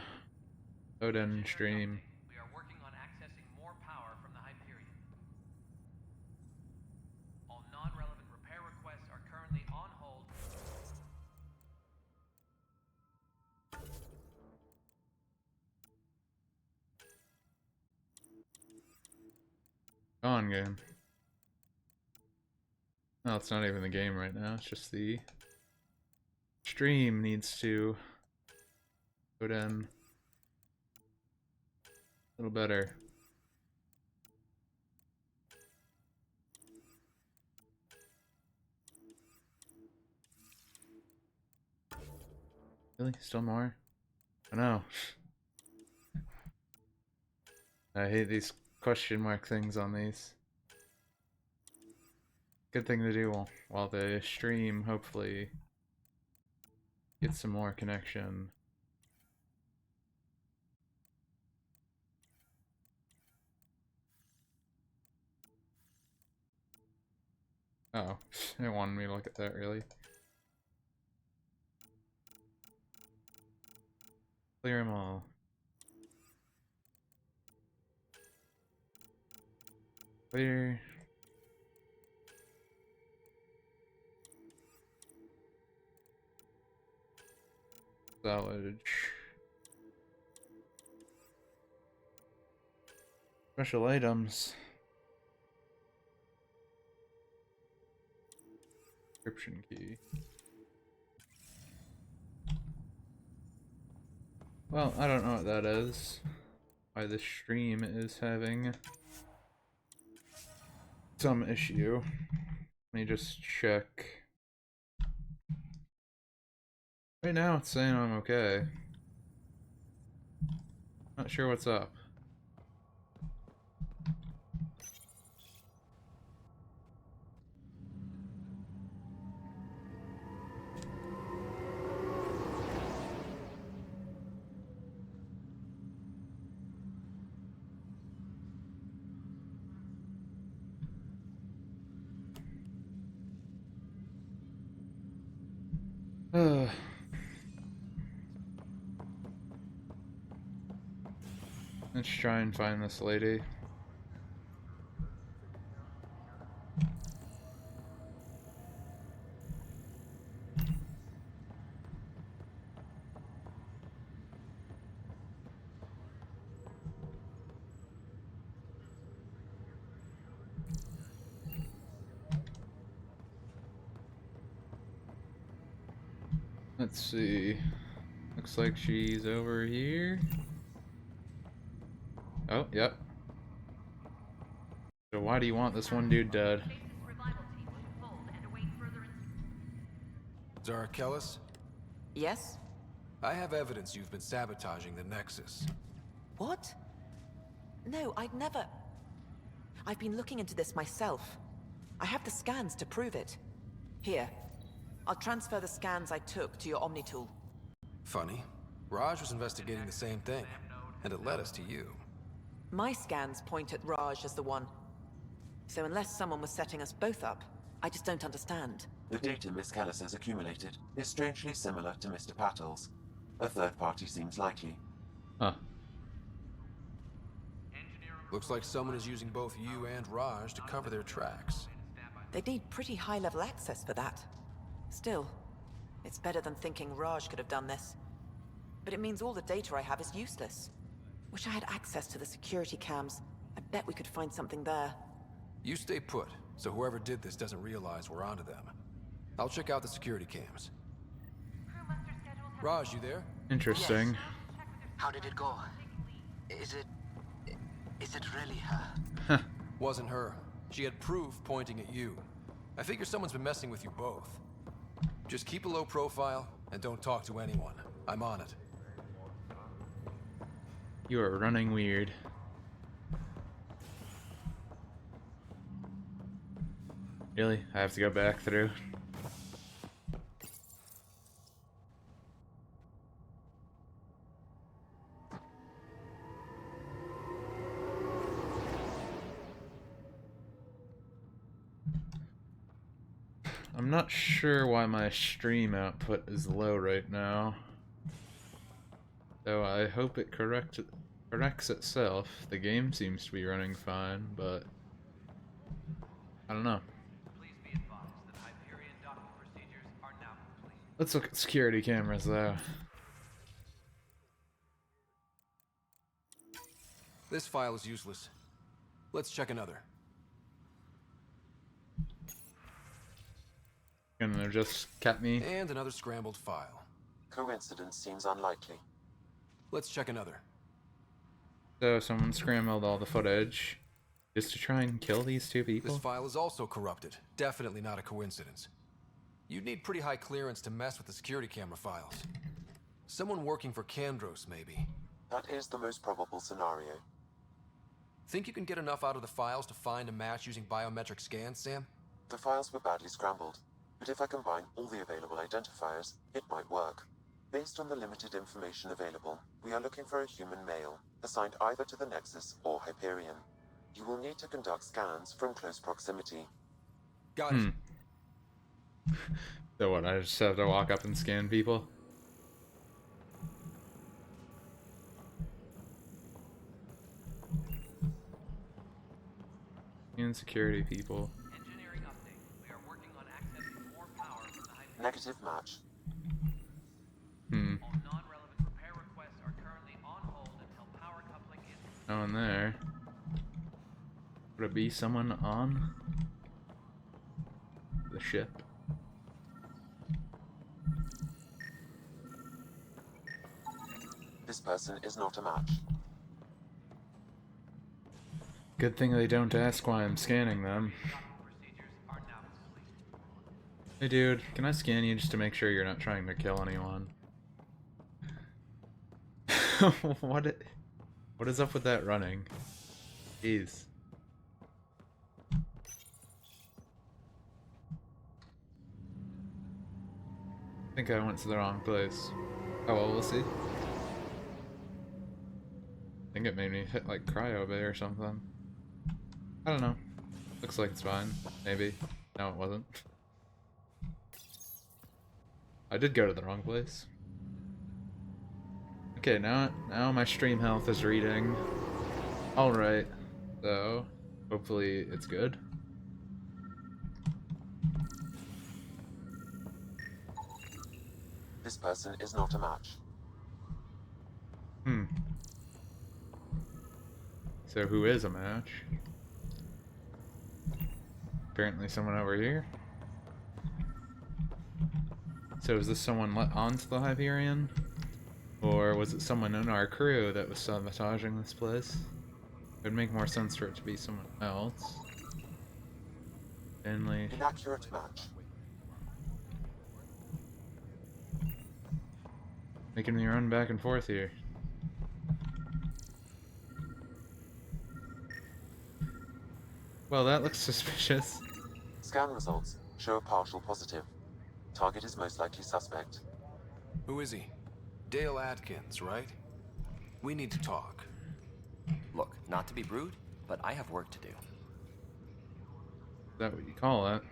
S1: Load in stream.
S5: We are working on accessing more power from the Hyperion. All non-relevant repair requests are currently on hold.
S1: Go on, game. No, it's not even the game right now. It's just the stream needs to go in a little better. Really? Still more? I know. I hate these question mark things on these. Good thing to do while the stream hopefully gets some more connection. Oh, it wanted me to look at that, really. Clear them all. Clear. Salvage. Special items. Description key. Well, I don't know what that is. Why the stream is having some issue. Let me just check. Right now it's saying I'm okay. Not sure what's up. Let's try and find this lady. Let's see. Looks like she's over here. Oh, yep. So why do you want this one dude dead?
S3: Zara Kellis?
S20: Yes?
S3: I have evidence you've been sabotaging the Nexus.
S20: What? No, I'd never... I've been looking into this myself. I have the scans to prove it. Here. I'll transfer the scans I took to your Omni tool.
S3: Funny. Raj was investigating the same thing, and it led us to you.
S20: My scans point at Raj as the one. So unless someone was setting us both up, I just don't understand.
S16: The data Miss Kellis has accumulated is strangely similar to Mr. Patel's. A third party seems likely.
S1: Huh.
S3: Looks like someone is using both you and Raj to cover their tracks.
S20: They'd need pretty high-level access for that. Still, it's better than thinking Raj could have done this. But it means all the data I have is useless. Wish I had access to the security cams. I bet we could find something there.
S3: You stay put, so whoever did this doesn't realize we're onto them. I'll check out the security cams. Raj, you there?
S1: Interesting.
S17: Yes. How did it go? Is it really her?
S1: Huh.
S3: Wasn't her. She had proof pointing at you. I figure someone's been messing with you both. Just keep a low profile and don't talk to anyone. I'm on it.
S1: You are running weird. Really? I have to go back through? I'm not sure why my stream output is low right now. Though I hope it corrects itself. The game seems to be running fine, but I don't know. Let's look at security cameras though.
S3: This file is useless. Let's check another.
S1: Gonna just kept me.
S3: And another scrambled file.
S16: Coincidence seems unlikely.
S3: Let's check another.
S1: So someone scrambled all the footage just to try and kill these two people?
S3: This file is also corrupted. Definitely not a coincidence. You'd need pretty high clearance to mess with the security camera files. Someone working for Kandros, maybe.
S16: That is the most probable scenario.
S3: Think you can get enough out of the files to find a match using biometric scans, Sam?
S16: The files were badly scrambled, but if I combine all the available identifiers, it might work. Based on the limited information available, we are looking for a human male, assigned either to the Nexus or Hyperion. You will need to conduct scans from close proximity.
S3: Got it.
S1: So what, I just have to walk up and scan people? Insecurity people.
S5: Engineering update. We are working on accessing more power from the Hyperion.
S16: Negative match.
S5: All non-relevant repair requests are currently on hold until power coupling is complete.
S1: No one there. Would it be someone on the ship?
S16: This person is not a match.
S1: Good thing they don't ask why I'm scanning them. Hey dude, can I scan you just to make sure you're not trying to kill anyone? What is up with that running? Jeez. I think I went to the wrong place. Oh well, we'll see. I think it made me hit like cryo bay or something. I don't know. Looks like it's fine. Maybe. No, it wasn't. I did go to the wrong place. Okay, now my stream health is reading. Alright. So, hopefully it's good.
S16: This person is not a match.
S1: So who is a match? Apparently someone over here. So is this someone let onto the Hyperion? Or was it someone in our crew that was sabotaging this place? It would make more sense for it to be someone else. Finley.
S16: Inaccurate match.
S1: Making me run back and forth here. Well, that looks suspicious.
S16: Scan results show a partial positive. Target is most likely suspect.
S3: Who is he? Dale Atkins, right? We need to talk.
S2: Look, not to be rude, but I have work to do.
S1: Is that what you call it?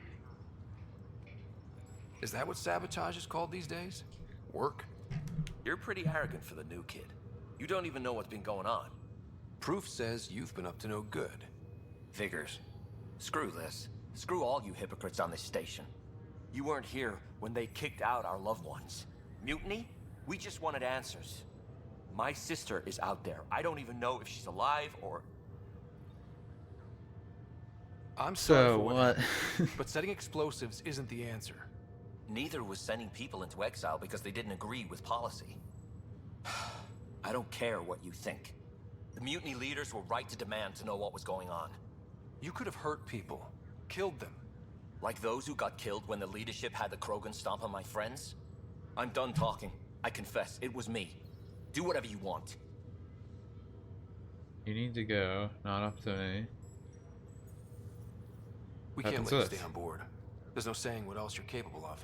S3: Is that what sabotage is called these days? Work?
S2: You're pretty arrogant for the new kid. You don't even know what's been going on.
S3: Proof says you've been up to no good.
S2: Figures. Screw this. Screw all you hypocrites on this station. You weren't here when they kicked out our loved ones. Mutiny? We just wanted answers. My sister is out there. I don't even know if she's alive or...
S3: I'm sorry
S1: So
S3: for
S1: what?
S3: But setting explosives isn't the answer.
S2: Neither was sending people into exile because they didn't agree with policy. I don't care what you think. The mutiny leaders were right to demand to know what was going on.
S3: You could have hurt people, killed them.
S2: Like those who got killed when the leadership had the Krogan stomp on my friends? I'm done talking. I confess, it was me. Do whatever you want.
S1: You need to go, not up to me.
S3: We can't
S1: Happens
S3: let you
S1: to us.
S3: stay on board. There's no saying what else you're capable of.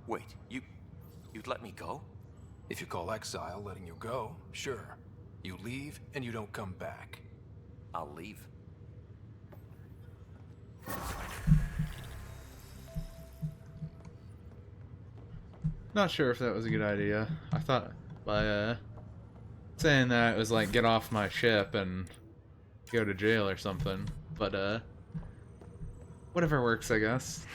S2: Wait, you'd let me go?
S3: If you call exile letting you go, sure. You leave and you don't come back.
S2: I'll leave.
S1: Not sure if that was a good idea. I thought by saying that it was like get off my ship and go to jail or something. But whatever works, I guess.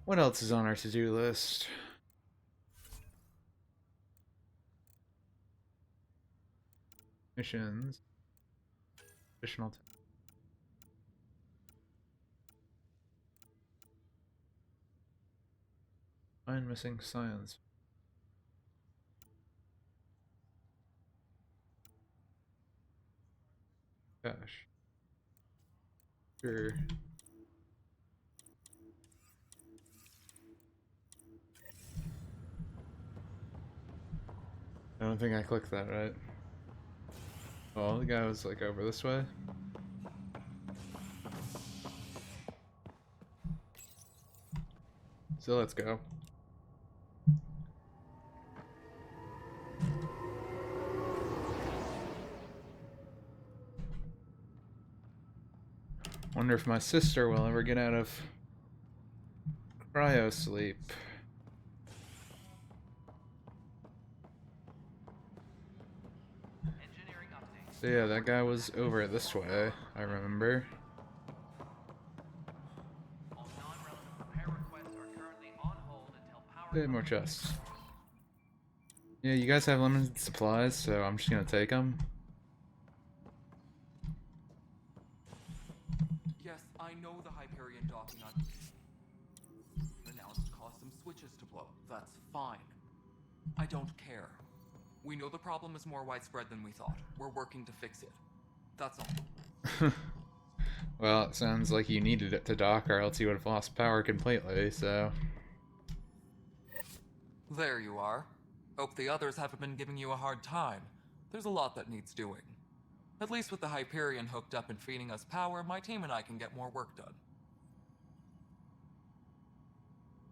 S1: What else is on our to-do list? Missions. Additional find missing science. Gosh. Sure. I don't think I clicked that right. Oh, the guy was like over this way. So let's go. Wonder if my sister will ever get out of cryo sleep. So yeah, that guy was over this way, I remember. Okay, more chests. Yeah, you guys have limited supplies, so I'm just gonna take them.
S21: Yes, I know the Hyperion docking on announced caused some switches to blow. That's fine. I don't care. We know the problem is more widespread than we thought. We're working to fix it. That's all.
S1: Well, it sounds like you needed it to dock, or else you would have lost power completely, so...
S21: There you are. Hope the others haven't been giving you a hard time. There's a lot that needs doing. At least with the Hyperion hooked up and feeding us power, my team and I can get more work done.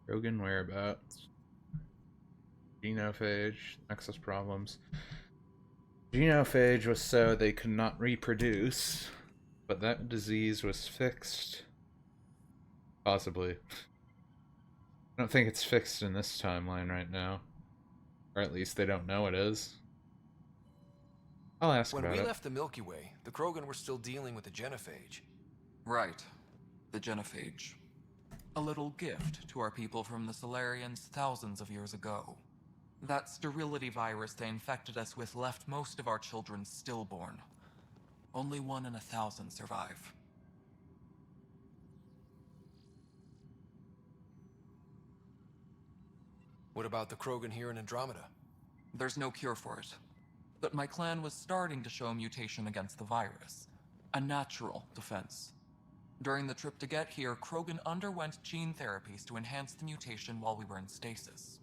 S1: Krogan whereabouts. Genophage, Nexus problems. Genophage was so they could not reproduce, but that disease was fixed. Possibly. I don't think it's fixed in this timeline right now. Or at least they don't know it is. I'll ask
S3: When
S1: about
S3: we
S1: it.
S3: left the Milky Way, the Krogan were still dealing with the genophage.
S21: Right. The genophage. A little gift to our people from the Solarians thousands of years ago. That sterility virus they infected us with left most of our children stillborn. Only 1 in 1,000 survive.
S3: What about the Krogan here in Andromeda?
S21: There's no cure for it. But my clan was starting to show mutation against the virus. A natural defense. During the trip to get here, Krogan underwent gene therapies to enhance the mutation while we were in stasis.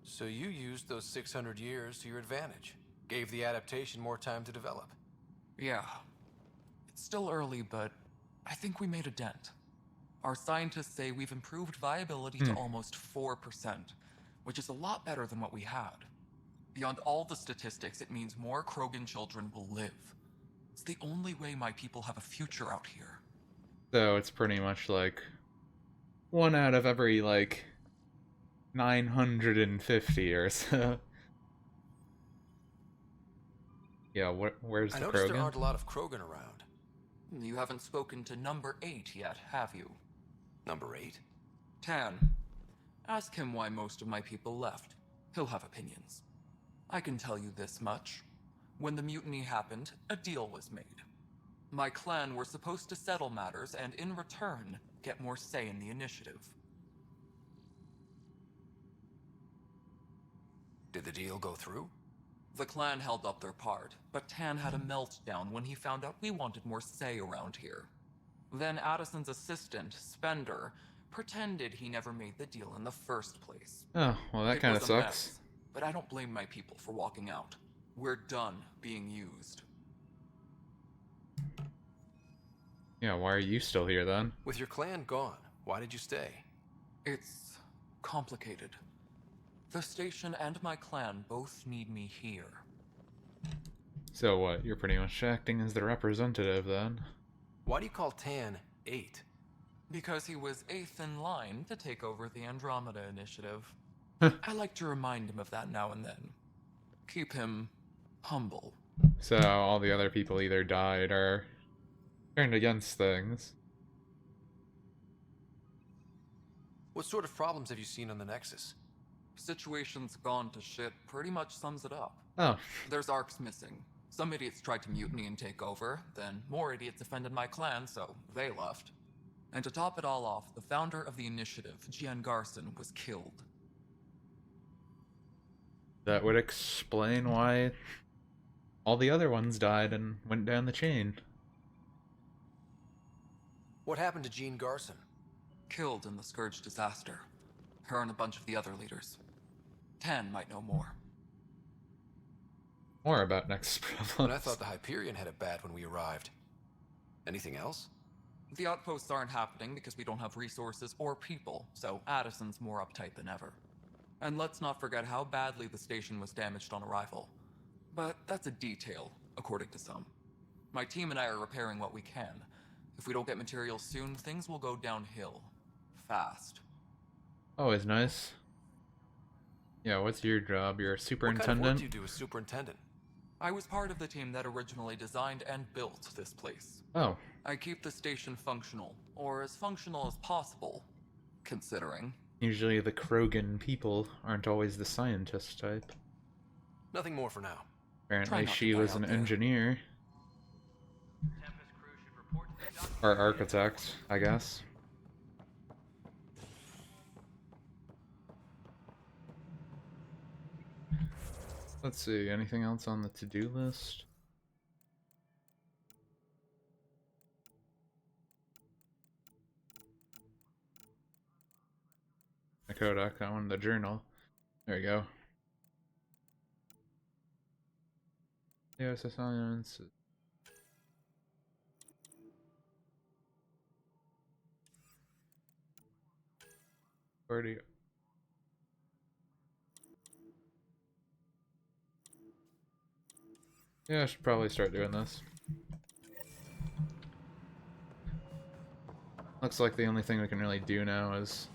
S3: So you used those 600 years to your advantage. Gave the adaptation more time to develop.
S21: Yeah. It's still early, but I think we made a dent. Our scientists say we've improved viability to almost 4%, which is a lot better than what we had. Beyond all the statistics, it means more Krogan children will live. It's the only way my people have a future out here.
S1: So it's pretty much like 1 out of every, like, 950 or so. Yeah, where's the
S3: I noticed
S1: Krogan?
S3: there aren't a lot of Krogan around.
S21: You haven't spoken to number 8 yet, have you?
S3: Number 8?
S21: Tan. Ask him why most of my people left. He'll have opinions. I can tell you this much. When the mutiny happened, a deal was made. My clan were supposed to settle matters and, in return, get more say in the initiative.
S3: Did the deal go through?
S21: The clan held up their part, but Tan had a meltdown when he found out we wanted more say around here. Then Addison's assistant, Spender, pretended he never made the deal in the first place.
S1: Oh, well that kind of
S21: was a
S1: sucks.
S21: mess, but I don't blame my people for walking out. We're done being used.
S1: Yeah, why are you still here then?
S3: With your clan gone, why did you stay?
S21: It's complicated. The station and my clan both need me here.
S1: So what, you're pretty much acting as the representative then?
S3: Why do you call Tan 8?
S21: Because he was 8th in line to take over the Andromeda initiative. I like to remind him of that now and then. Keep him humble.
S1: So all the other people either died or turned against things.
S3: What sort of problems have you seen on the Nexus?
S21: Situation's gone to shit pretty much sums it up.
S1: Oh.
S21: There's arcs missing. Some idiots tried to mutiny and take over, then more idiots offended my clan, so they left. And to top it all off, the founder of the initiative, Gian Garson, was killed.
S1: That would explain why all the other ones died and went down the chain.
S3: What happened to Jean Garson?
S21: Killed in the Scourge disaster. Her and a bunch of the other leaders. Tan might know more.
S1: More about Nexus problems.
S3: But I thought the Hyperion had it bad when we arrived. Anything else?
S21: The outposts aren't happening because we don't have resources or people, so Addison's more uptight than ever. And let's not forget how badly the station was damaged on arrival. But that's a detail, according to some. My team and I are repairing what we can. If we don't get materials soon, things will go downhill. Fast.
S1: Always nice. Yeah, what's your job? You're a superintendent?
S3: What kind of work do you do as superintendent?
S21: I was part of the team that originally designed and built this place.
S1: Oh.
S21: I keep the station functional, or as functional as possible, considering.
S1: Usually the Krogan people aren't always the scientist type.
S3: Nothing more for now.
S1: Apparently she was an engineer. Or architect, I guess. Let's see, anything else on the to-do list? The Kodak, I wanted the journal. There we go. Yes, science. Already. Yeah, I should probably start doing this. Looks like the only thing we can really do now is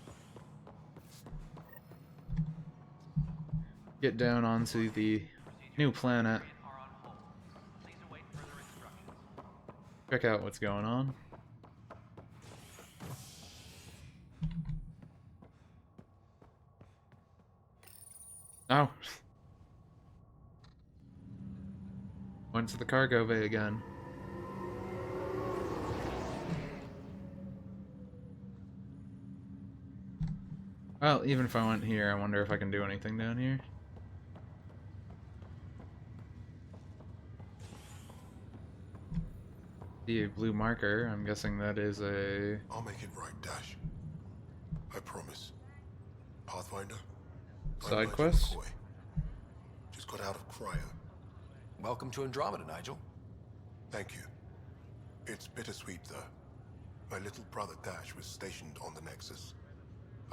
S1: get down onto the new planet. Check out what's going on. Oh. Went to the cargo bay again. Well, even if I went here, I wonder if I can do anything down here. The blue marker, I'm guessing that is a...
S6: I'll make it right, Dash. I promise. Pathfinder?
S1: Side quest?
S6: Just got out of cryo.
S3: Welcome to Andromeda, Nigel.
S6: Thank you. It's bittersweet, though. My little brother Dash was stationed on the Nexus.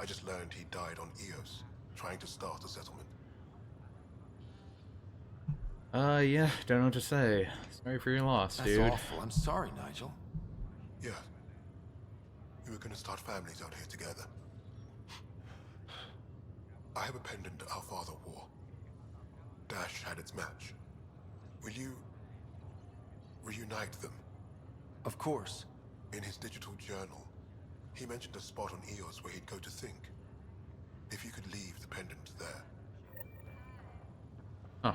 S6: I just learned he died on Eos, trying to start a settlement.
S1: Yeah, don't know what to say. Sorry for your loss, dude.
S3: That's awful. I'm sorry, Nigel.
S6: Yeah. We were gonna start families out here together. I have a pendant our father wore. Dash had its match. Will you... reunite them?
S3: Of course.
S6: In his digital journal, he mentioned a spot on Eos where he'd go to think. If you could leave the pendant there.
S1: Huh.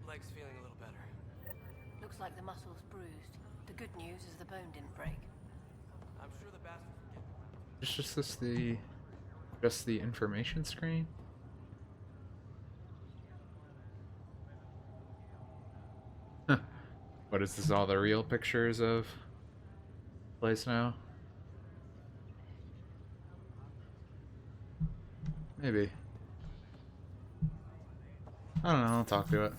S4: Leg's feeling a little better.
S13: Looks like the muscle's bruised. The good news is the bone didn't break.
S4: I'm sure the bastard forget.
S1: Is just the information screen? Huh. What is this, all the real pictures of place now? Maybe. I don't know, I'll talk to it.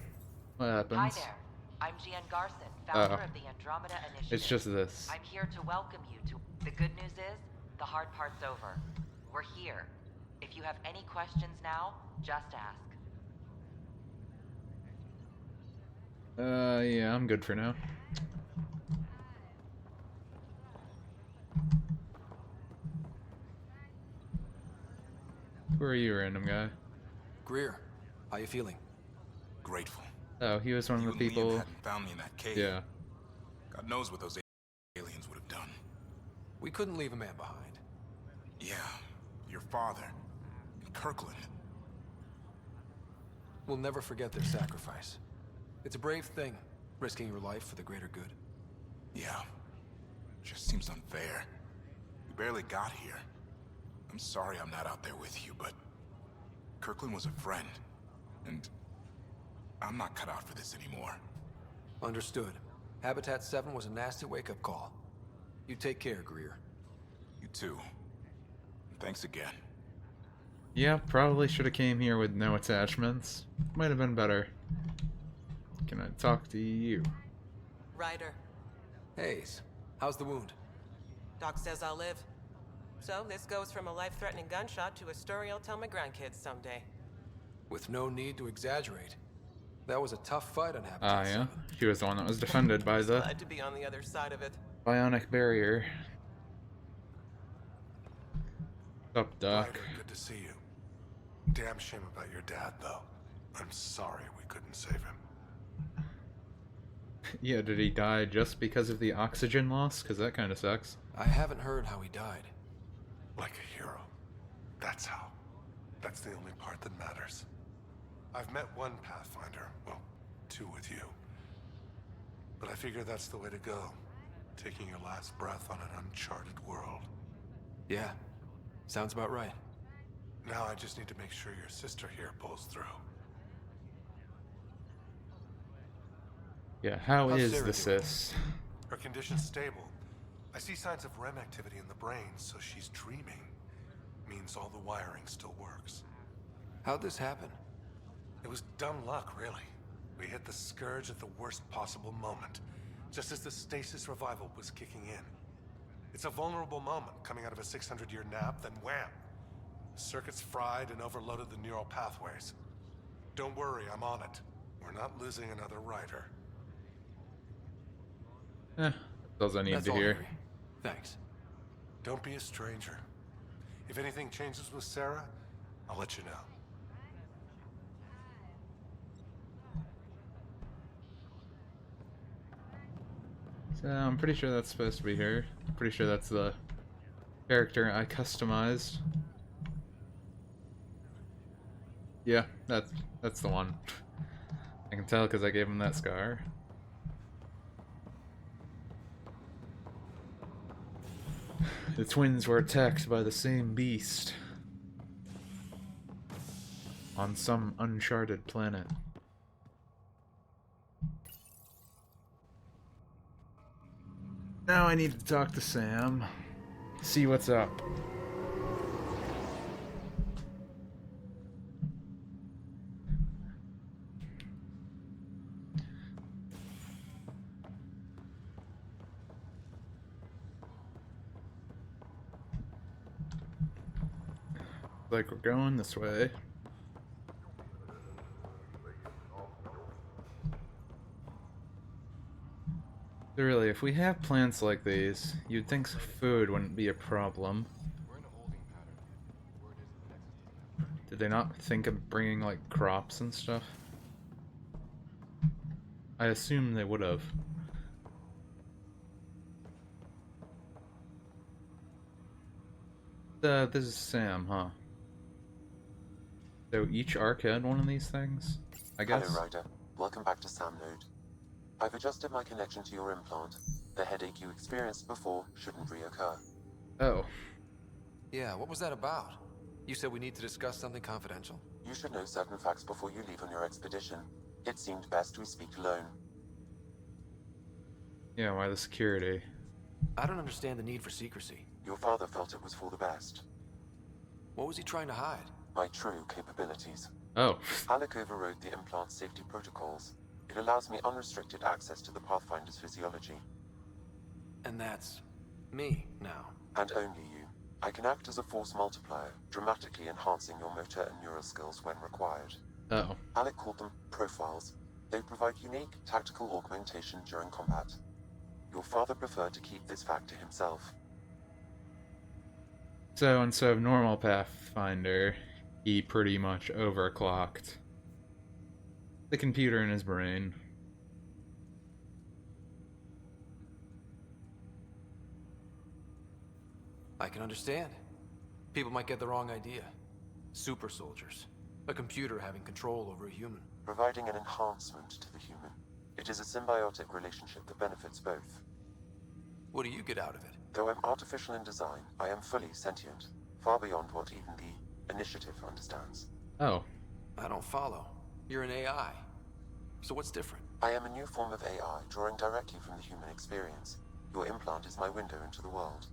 S1: What happens?
S22: Hi there. I'm Gian Garson, founder of the Andromeda Initiative.
S1: It's just this.
S22: I'm here to welcome you to... The good news is, the hard part's over. We're here. If you have any questions now, just ask.
S1: Yeah, I'm good for now. Who are you, random guy?
S3: Greer, how you feeling?
S23: Grateful.
S1: Oh, he was one of the
S23: You and
S1: people...
S23: Liam hadn't found me in that cave.
S1: Yeah.
S23: God knows what those aliens would have done.
S3: We couldn't leave a man behind.
S23: Yeah, your father. And Kirkland.
S3: We'll never forget their sacrifice. It's a brave thing, risking your life for the greater good.
S23: Yeah. Just seems unfair. We barely got here. I'm sorry I'm not out there with you, but... Kirkland was a friend. And... I'm not cut out for this anymore.
S3: Understood. Habitat 7 was a nasty wake-up call. You take care, Greer.
S23: You too. And thanks again.
S1: Yeah, probably should have came here with no attachments. Might have been better. Can I talk to you?
S4: Ryder.
S3: Hayes, how's the wound?
S4: Doc says I'll live. So this goes from a life-threatening gunshot to a story I'll tell my grandkids someday.
S3: With no need to exaggerate. That was a tough fight on Habitat
S1: Ah, yeah?
S3: 7.
S1: She was the one that was defended by the
S4: Glad to be on the other side of it.
S1: bionic barrier. What's up, Doc?
S6: Ryder, good to see you. Damn shame about your dad, though. I'm sorry we couldn't save him.
S1: Yeah, did he die just because of the oxygen loss? Because that kind of sucks.
S3: I haven't heard how he died.
S6: Like a hero. That's how. That's the only part that matters. I've met one Pathfinder, well, two with you. But I figure that's the way to go. Taking your last breath on an uncharted world.
S3: Yeah, sounds about right.
S6: Now I just need to make sure your sister here pulls through.
S1: Yeah, how
S6: How's
S1: is
S6: Sarah
S1: the
S6: doing?
S1: sis?
S6: Her condition's stable. I see signs of REM activity in the brain, so she's dreaming. Means all the wiring still works.
S3: How'd this happen?
S6: It was dumb luck, really. We hit the Scourge at the worst possible moment, just as the stasis revival was kicking in. It's a vulnerable moment coming out of a 600-year nap, then wham! Circuits fried and overloaded the neural pathways. Don't worry, I'm on it. We're not losing another rider.
S1: That's all I need
S3: That's
S1: to
S3: all,
S1: hear.
S3: Harry. Thanks.
S6: Don't be a stranger. If anything changes with Sarah, I'll let you know.
S1: So I'm pretty sure that's supposed to be her. Pretty sure that's the character I customized. Yeah, that's the one. I can tell because I gave him that scar. The twins were attacked by the same beast on some uncharted planet. Now I need to talk to Sam, see what's up. Like we're going this way. So really, if we have plants like these, you'd think food wouldn't be a problem. Did they not think of bringing, like, crops and stuff? I assume they would have. This is Sam, huh? So each arc had one of these things, I guess?
S16: Hello, Ryder. Welcome back to Sam Node. I've adjusted my connection to your implant. The headache you experienced before shouldn't reoccur.
S1: Oh.
S3: Yeah, what was that about? You said we need to discuss something confidential.
S16: You should know certain facts before you leave on your expedition. It seemed best we speak alone.
S1: Yeah, why the security?
S3: I don't understand the need for secrecy.
S16: Your father felt it was for the best.
S3: What was he trying to hide?
S16: My true capabilities.
S1: Oh.
S16: Alec overrode the implant's safety protocols. It allows me unrestricted access to the Pathfinder's physiology.
S3: And that's me now.
S16: And only you. I can act as a force multiplier, dramatically enhancing your motor and neural skills when required.
S1: Uh-oh.
S16: Alec called them profiles. They provide unique tactical augmentation during combat. Your father preferred to keep this fact to himself.
S1: So instead of normal Pathfinder, he pretty much overclocked the computer in his brain.
S3: I can understand. People might get the wrong idea. Super soldiers. A computer having control over a human.
S16: Providing an enhancement to the human. It is a symbiotic relationship that benefits both.
S3: What do you get out of it?
S16: Though I'm artificial in design, I am fully sentient. Far beyond what even the Initiative understands.
S1: Oh.
S3: I don't follow. You're an AI. So what's different?
S16: I am a new form of AI, drawing directly from the human experience. Your implant is my window into the world.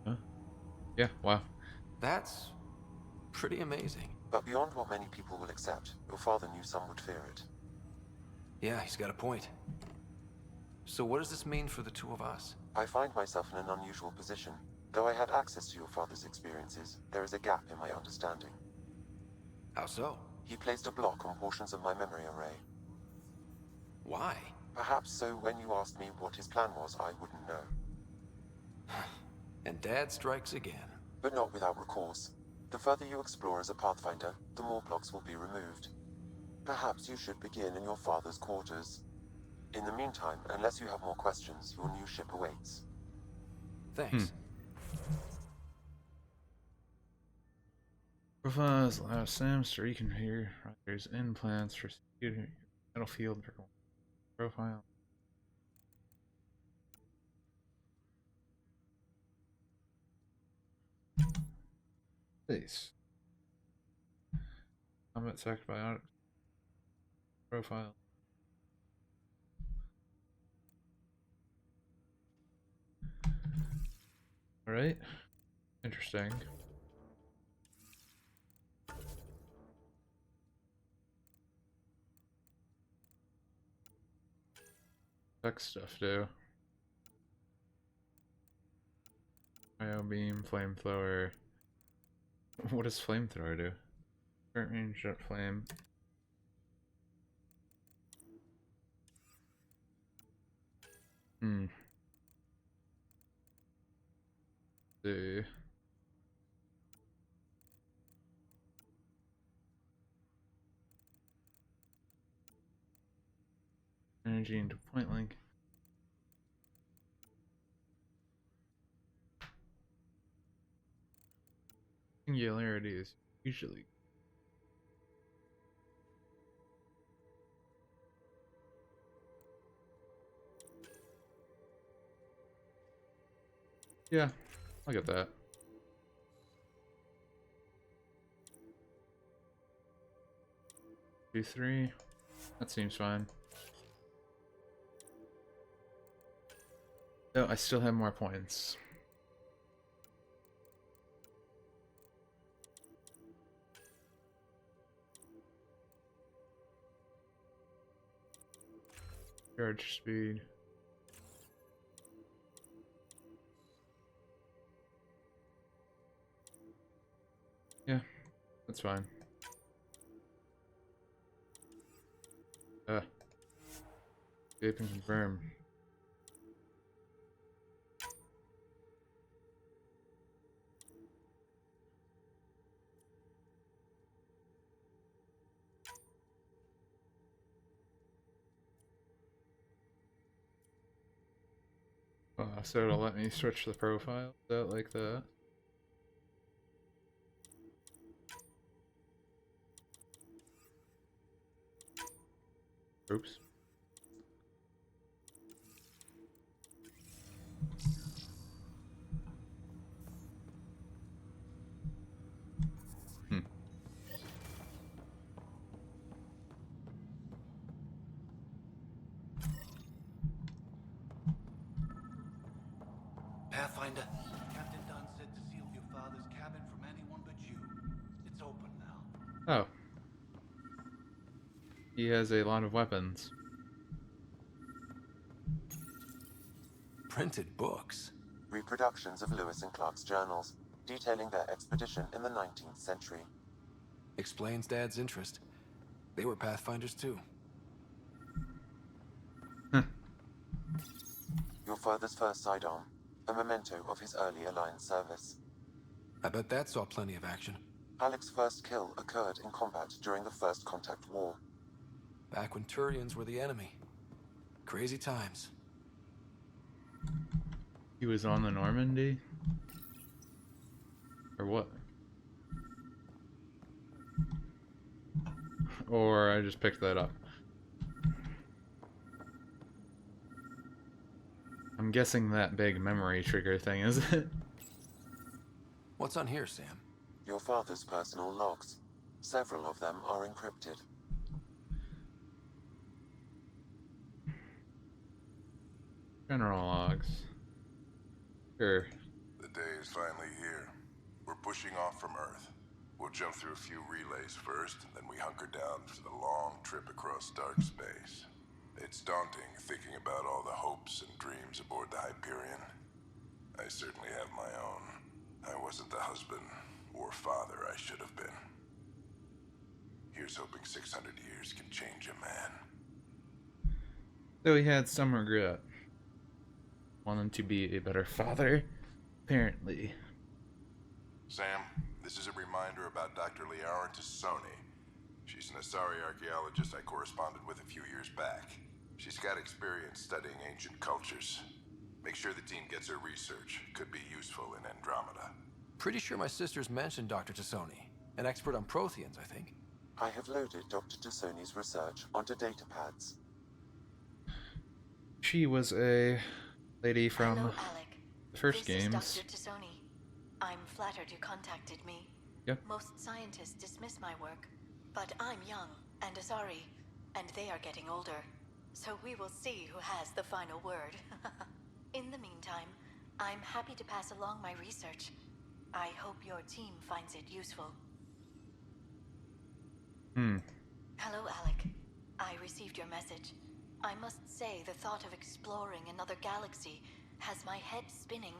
S1: Huh? Yeah, wow.
S3: That's pretty amazing.
S16: But beyond what many people will accept, your father knew some would fear it.
S3: Yeah, he's got a point. So what does this mean for the two of us?
S16: I find myself in an unusual position. Though I had access to your father's experiences, there is a gap in my understanding.
S3: How so?
S16: He placed a block on portions of my memory array.
S3: Why?
S16: Perhaps so when you asked me what his plan was, I wouldn't know.
S3: And Dad strikes again.
S16: But not without recourse. The further you explore as a Pathfinder, the more blocks will be removed. Perhaps you should begin in your father's quarters. In the meantime, unless you have more questions, your new ship awaits.
S3: Thanks.
S1: Profiles allow Sam's to reconfigure Ryder's implants for security battlefield profile. Space. Combat sacked biotic profile. Alright. Interesting. Tech stuff do. IO beam, flamethrower. What does flamethrower do? Current range jet flame. See. Energy into point link. Singularity is usually Yeah, I'll get that. Two, three. That seems fine. Oh, I still have more points. Charge speed. Yeah, that's fine. Escape and confirm. So it'll let me switch the profile. Is that like that? Oops.
S12: Pathfinder.
S7: Captain Dunn said to seal your father's cabin from anyone but you. It's open now.
S1: Oh. He has a lot of weapons.
S3: Printed books?
S16: Reproductions of Lewis and Clark's journals, detailing their expedition in the 19th century.
S3: Explains Dad's interest. They were Pathfinders too.
S16: Your father's first sidearm, a memento of his early Alliance service.
S3: I bet that saw plenty of action.
S16: Alec's first kill occurred in combat during the First Contact War.
S3: Back when Turians were the enemy. Crazy times.
S1: He was on the Normandy? Or what? Or I just picked that up. I'm guessing that big memory trigger thing, is it?
S3: What's on here, Sam?
S16: Your father's personal logs. Several of them are encrypted.
S1: General logs. Sure.
S6: The day is finally here. We're pushing off from Earth. We'll jump through a few relays first, then we hunker down for the long trip across dark space. It's daunting thinking about all the hopes and dreams aboard the Hyperion. I certainly have my own. I wasn't the husband or father I should have been. Here's hoping 600 years can change a man.
S1: So he had some regret. Wanted to be a better father, apparently.
S6: Sam, this is a reminder about Dr. Liara Tassoni. She's an Asari archaeologist I corresponded with a few years back. She's got experience studying ancient cultures. Make sure the team gets her research. Could be useful in Andromeda.
S3: Pretty sure my sisters mentioned Dr. Tassoni. An expert on Protheans, I think.
S16: I have loaded Dr. Tassoni's research onto datapads.
S1: She was a lady from
S13: Hello, Alec.
S1: the first
S13: This
S1: games.
S13: is Dr. Tassoni. I'm flattered you contacted me.
S1: Yep.
S13: Most scientists dismiss my work, but I'm young and Asari, and they are getting older. So we will see who has the final word. In the meantime, I'm happy to pass along my research. I hope your team finds it useful. Hello, Alec. I received your message. I must say the thought of exploring another galaxy has my head spinning.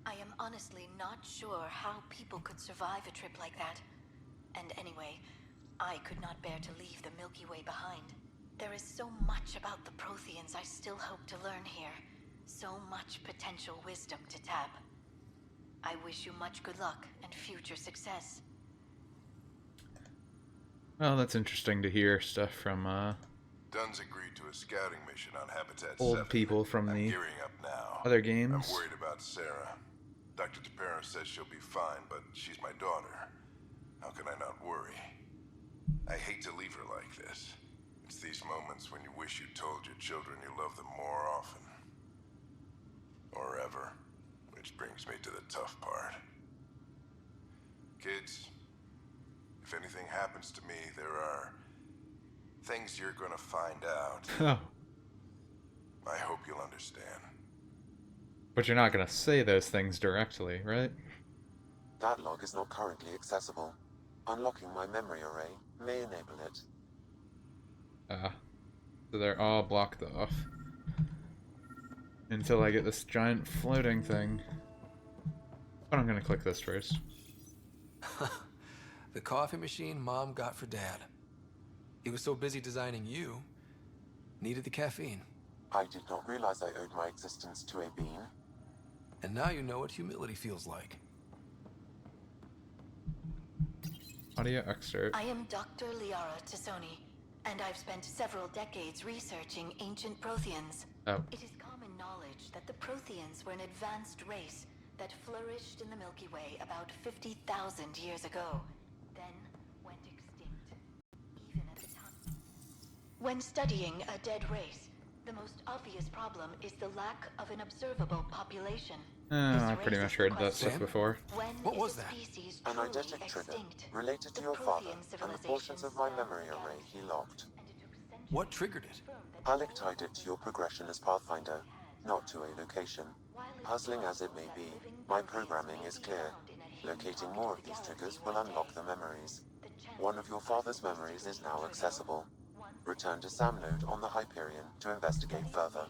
S13: I am honestly not sure how people could survive a trip like that. And anyway, I could not bear to leave the Milky Way behind. There is so much about the Protheans I still hope to learn here. So much potential wisdom to tap. I wish you much good luck and future success.
S1: Well, that's interesting to hear stuff from
S6: Dunn's agreed to a scouting mission on Habitat
S1: old
S6: 7.
S1: people from
S6: I'm
S1: the
S6: gearing up now.
S1: other games.
S6: I'm worried about Sarah. Dr. Tapera says she'll be fine, but she's my daughter. How can I not worry? I hate to leave her like this. It's these moments when you wish you told your children you love them more often. Or ever. Which brings me to the tough part. Kids, if anything happens to me, there are things you're gonna find out.
S1: Oh.
S6: I hope you'll understand.
S1: But you're not gonna say those things directly, right?
S16: That log is not currently accessible. Unlocking my memory array may enable it.
S1: So they're all blocked off. Until I get this giant floating thing. But I'm gonna click this first.
S3: The coffee machine Mom got for Dad. He was so busy designing you, needed the caffeine.
S16: I did not realize I owed my existence to a bean.
S3: And now you know what humility feels like.
S1: Audio excerpt.
S8: I am Dr. Liara Tassoni, and I've spent several decades researching ancient Protheans.
S1: Oh.
S8: It is common knowledge that the Protheans were an advanced race that flourished in the Milky Way about 50,000 years ago, then went extinct, even at the time. When studying a dead race, the most obvious problem is the lack of an observable population.
S1: I pretty much heard that stuff before.
S3: What was that?
S16: An eidetic trigger related to your father and the portions of my memory array he locked.
S3: What triggered it?
S16: Alec tied it to your progression as Pathfinder, not to a location. Puzzling as it may be, my programming is clear. Locating more of these triggers will unlock the memories. One of your father's memories is now accessible. Return to Sam Node on the Hyperion to investigate further.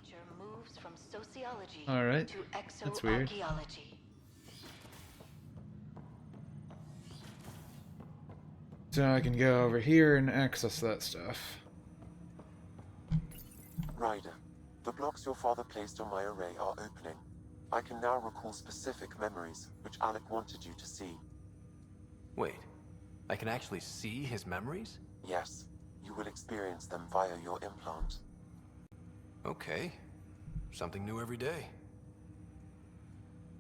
S1: Alright, that's weird. So I can go over here and access that stuff.
S16: Ryder, the blocks your father placed on my array are opening. I can now recall specific memories, which Alec wanted you to see.
S3: Wait, I can actually see his memories?
S16: Yes, you will experience them via your implant.
S3: Okay, something new every day.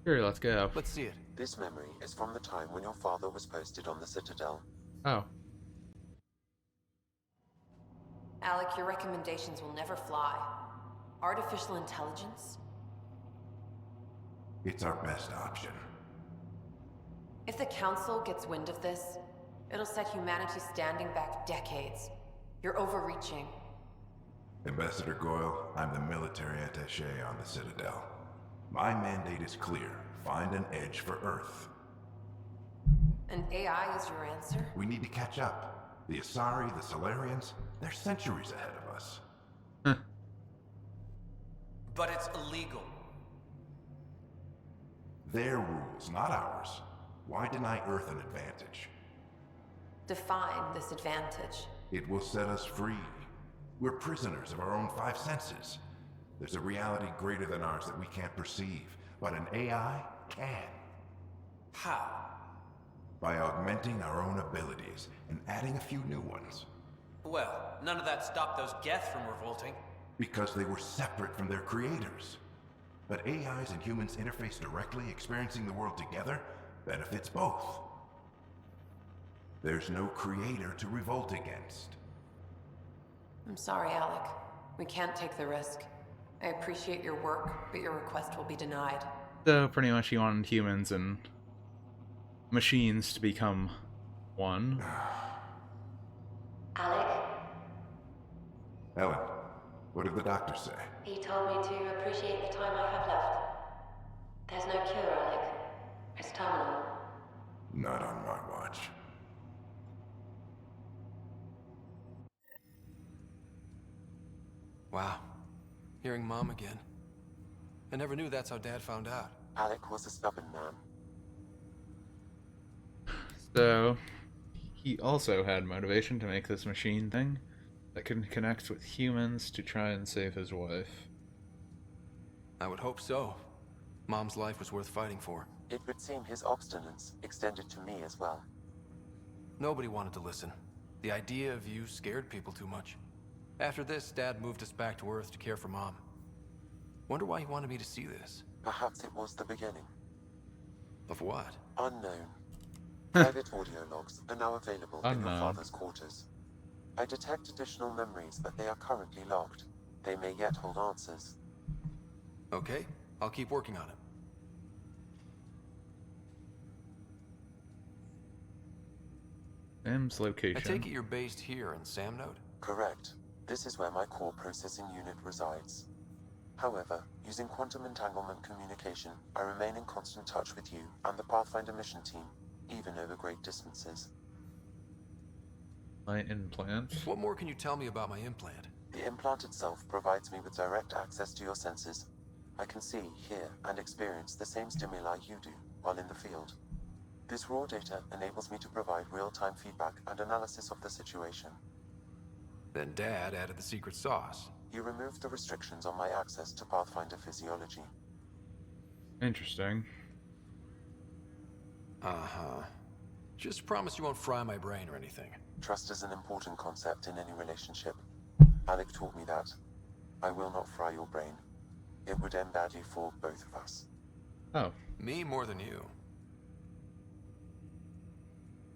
S1: Sure, let's go.
S3: Let's see it.
S16: This memory is from the time when your father was posted on the Citadel.
S1: Oh.
S9: Alec, your recommendations will never fly. Artificial intelligence?
S6: It's our best option.
S9: If the Council gets wind of this, it'll set humanity standing back decades. You're overreaching.
S6: Ambassador Goyle, I'm the military attaché on the Citadel. My mandate is clear. Find an edge for Earth.
S9: And AI is your answer?
S6: We need to catch up. The Asari, the Solarians, they're centuries ahead of us.
S18: But it's illegal.
S6: Their rules, not ours. Why deny Earth an advantage?
S9: Define this advantage.
S6: It will set us free. We're prisoners of our own five senses. There's a reality greater than ours that we can't perceive, but an AI can.
S18: How?
S6: By augmenting our own abilities and adding a few new ones.
S18: Well, none of that stopped those Geth from revolting.
S6: Because they were separate from their creators. But AIs and humans interface directly, experiencing the world together, benefits both. There's no creator to revolt against.
S9: I'm sorry, Alec. We can't take the risk. I appreciate your work, but your request will be denied.
S1: So pretty much you wanted humans and machines to become one.
S8: Alec?
S6: Ellen, what did the doctor say?
S8: He told me to appreciate the time I have left. There's no cure, Alec. It's terminal.
S6: Not on my watch.
S3: Wow. Hearing Mom again. I never knew that's how Dad found out.
S16: Alec was a stubborn man.
S1: So, he also had motivation to make this machine thing that can connect with humans to try and save his wife.
S3: I would hope so. Mom's life was worth fighting for.
S16: It would seem his obstinance extended to me as well.
S3: Nobody wanted to listen. The idea of you scared people too much. After this, Dad moved us back to Earth to care for Mom. Wonder why he wanted me to see this.
S16: Perhaps it was the beginning.
S3: Of what?
S16: Unknown. Private audio logs are now available in your
S1: Unknown.
S16: father's quarters. I detect additional memories, but they are currently logged. They may yet hold answers.
S3: Okay, I'll keep working on it.
S1: Sam's
S3: I
S1: location.
S3: take it you're based here in Sam Node?
S16: Correct. This is where my core processing unit resides. However, using quantum entanglement communication, I remain in constant touch with you and the Pathfinder mission team, even over great distances.
S1: My implant?
S3: What more can you tell me about my implant?
S16: The implant itself provides me with direct access to your senses. I can see, hear, and experience the same stimuli you do while in the field. This raw data enables me to provide real-time feedback and analysis of the situation.
S3: Then Dad added the secret sauce.
S16: He removed the restrictions on my access to Pathfinder physiology.
S1: Interesting.
S3: Uh-huh. Just promise you won't fry my brain or anything.
S16: Trust is an important concept in any relationship. Alec taught me that. I will not fry your brain. It would end badly for both of us.
S1: Oh.
S3: Me more than you.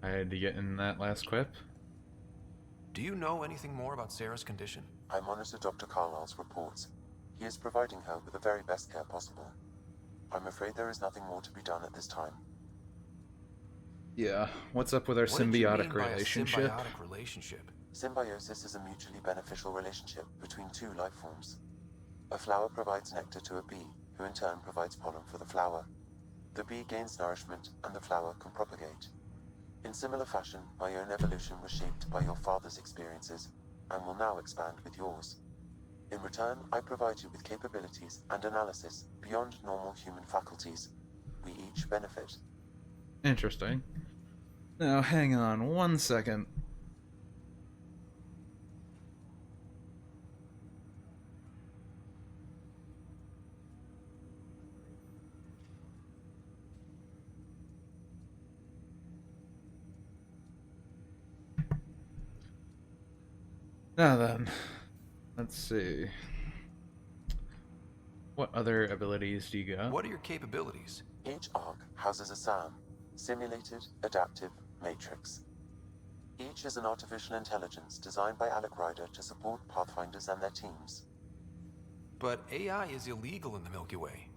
S1: I had to get in that last quip.
S3: Do you know anything more about Sarah's condition?
S16: I monitor Dr. Carlisle's reports. He is providing her with the very best care possible. I'm afraid there is nothing more to be done at this time.
S1: Yeah, what's up with our symbiotic relationship?
S3: Symbiotic relationship?
S16: Symbiosis is a mutually beneficial relationship between two life forms. A flower provides nectar to a bee, who in turn provides pollen for the flower. The bee gains nourishment, and the flower can propagate. In similar fashion, my own evolution was shaped by your father's experiences, and will now expand with yours. In return, I provide you with capabilities and analysis beyond normal human faculties. We each benefit.
S1: Interesting. Now, hang on 1 second. Now then, let's see. What other abilities do you got?
S3: What are your capabilities?
S16: Each arc houses a SAM, Simulated Adaptive Matrix. Each is an artificial intelligence designed by Alec Ryder to support Pathfinders and their teams.
S3: But AI is illegal in the Milky Way.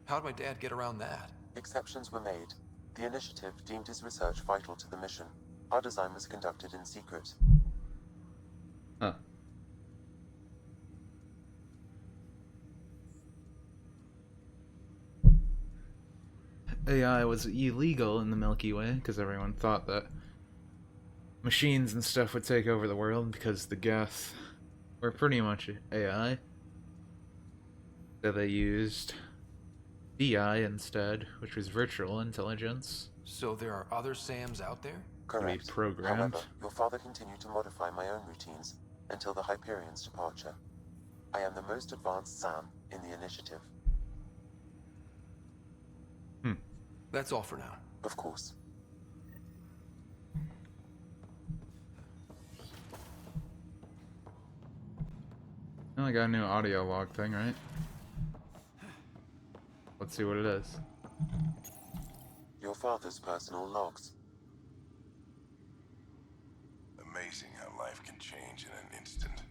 S3: How'd my dad get around that?
S16: Exceptions were made. The initiative deemed his research vital to the mission. Our design was conducted in secret.
S1: Huh. AI was illegal in the Milky Way because everyone thought that machines and stuff would take over the world because the Geth were pretty much AI. So they used VI instead, which was virtual intelligence.
S3: So there are other Sams out there?
S16: Correct.
S1: Programmed.
S16: However, your father continued to modify my own routines until the Hyperion's departure. I am the most advanced SAM in the initiative.
S3: That's all for now.
S16: Of course.
S1: Oh, I got a new audio log thing, right? Let's see what it is.
S16: Your father's personal logs.
S6: Amazing how life can change in an instant.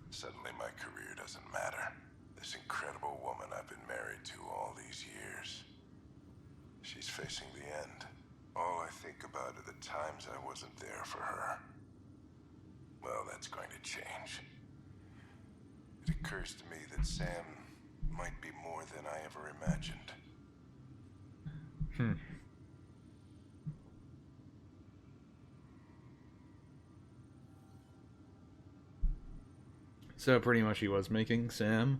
S6: Suddenly my career doesn't matter. This incredible woman I've been married to all these years. She's facing the end. All I think about are the times I wasn't there for her. Well, that's going to change. It occurs to me that Sam might be more than I ever imagined.
S1: So pretty much he was making Sam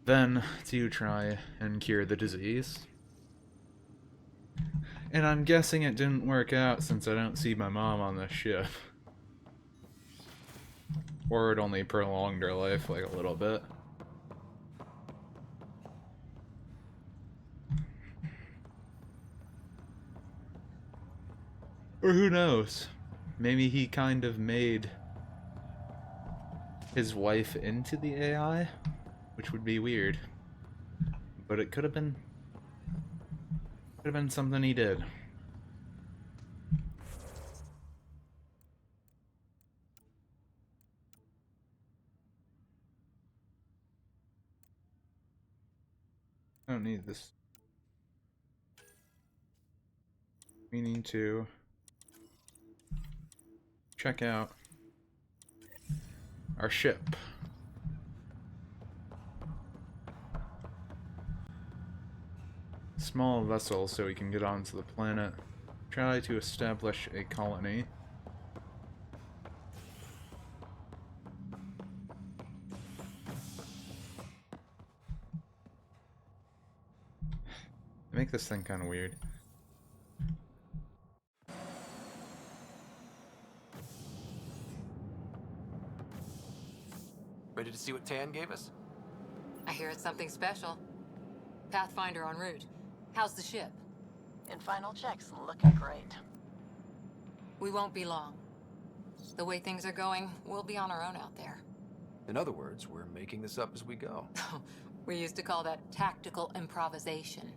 S1: then to try and cure the disease. And I'm guessing it didn't work out since I don't see my mom on this ship. Or it only prolonged her life like a little bit. Or who knows? Maybe he kind of made his wife into the AI, which would be weird. But it could have been something he did. I don't need this. We need to check out our ship. Small vessel so we can get onto the planet. Try to establish a colony. Make this thing kind of weird.
S3: Ready to see what Tan gave us?
S14: I hear it's something special. Pathfinder en route. How's the ship?
S11: In final checks, looking great.
S14: We won't be long. The way things are going, we'll be on our own out there.
S3: In other words, we're making this up as we go.
S14: We used to call that tactical improvisation.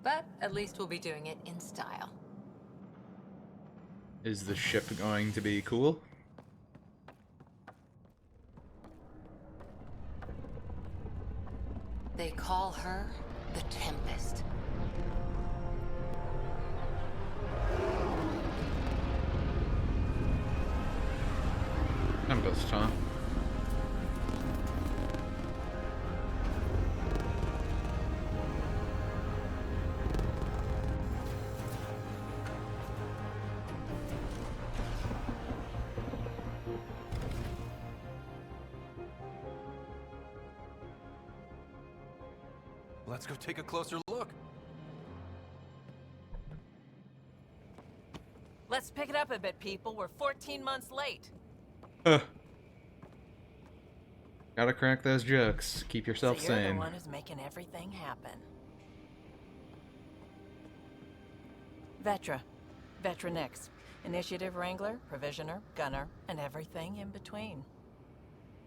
S14: But at least we'll be doing it in style.
S1: Is the ship going to be cool?
S14: They call her the Tempest.
S1: Tempest, huh?
S3: Let's go take a closer look.
S11: Let's pick it up a bit, people. We're 14 months late.
S1: Gotta crack those jokes. Keep yourself
S11: So you're
S1: sane.
S11: the one who's making everything happen. Vetra. Vetra Nix. Initiative Wrangler, Provisioner, Gunner, and everything in between.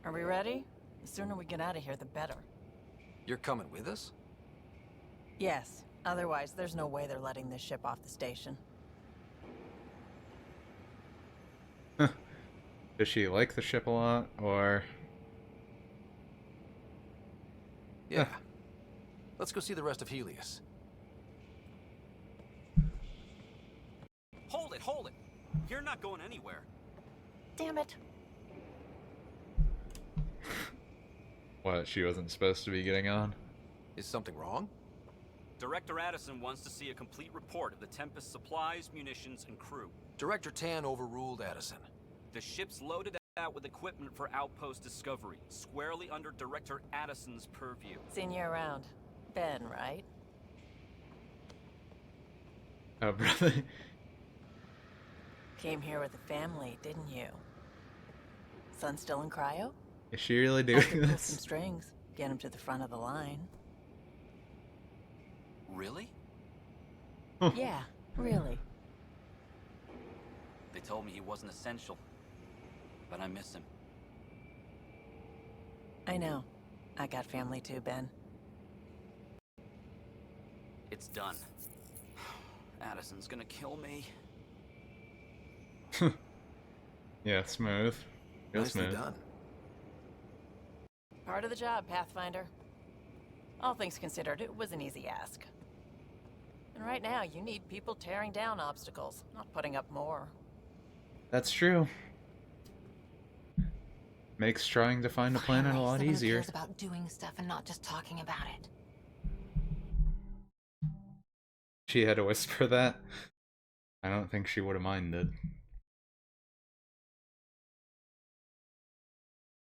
S11: Are we ready? The sooner we get out of here, the better.
S3: You're coming with us?
S11: Yes. Otherwise, there's no way they're letting this ship off the station.
S1: Does she like the ship a lot, or...
S3: Yeah. Let's go see the rest of Helios.
S15: Hold it, hold it! You're not going anywhere.
S11: Damn it.
S1: What, she wasn't supposed to be getting on?
S3: Is something wrong?
S15: Director Addison wants to see a complete report of the Tempest's supplies, munitions, and crew.
S3: Director Tan overruled Addison.
S15: The ship's loaded out with equipment for outpost discovery, squarely under Director Addison's purview.
S11: Seen you around. Ben, right?
S1: Oh, brother.
S11: Came here with a family, didn't you? Son still in cryo?
S1: Is she really
S11: I
S1: doing
S11: could pull
S1: this?
S11: some strings, get him to the front of the line.
S15: Really?
S11: Yeah, really.
S15: They told me he wasn't essential, but I miss him.
S11: I know. I got family too, Ben.
S15: It's done. Addison's gonna kill me.
S1: Yeah, smooth. Real
S3: Nicely
S1: smooth.
S3: done.
S11: Part of the job, Pathfinder. All things considered, it was an easy ask. And right now, you need people tearing down obstacles, not putting up more.
S1: That's true. Makes trying to find a planet a lot
S14: Someone who
S1: easier.
S14: cares about doing stuff and not just talking about it.
S1: She had to whisper that. I don't think she would have minded.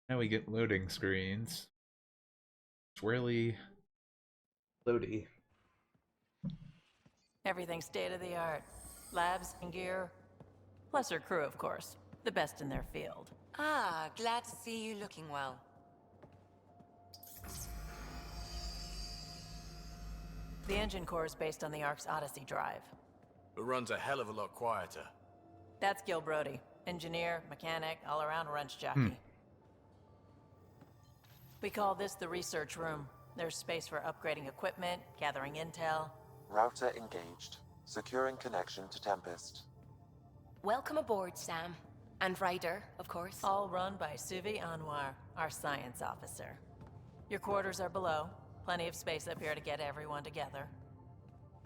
S1: Now we get loading screens. Swirly. Loady.
S11: Everything state-of-the-art. Labs and gear. Plus her crew, of course. The best in their field.
S2: Ah, glad to see you looking well.
S11: The engine core is based on the Ark's Odyssey drive.
S12: It runs a hell of a lot quieter.
S11: That's Gil Brody. Engineer, mechanic, all-around wrench jockey. We call this the research room. There's space for upgrading equipment, gathering intel.
S16: Router engaged. Securing connection to Tempest.
S13: Welcome aboard, Sam. And Ryder, of course.
S11: All run by Suvi Anwar, our science officer. Your quarters are below. Plenty of space up here to get everyone together.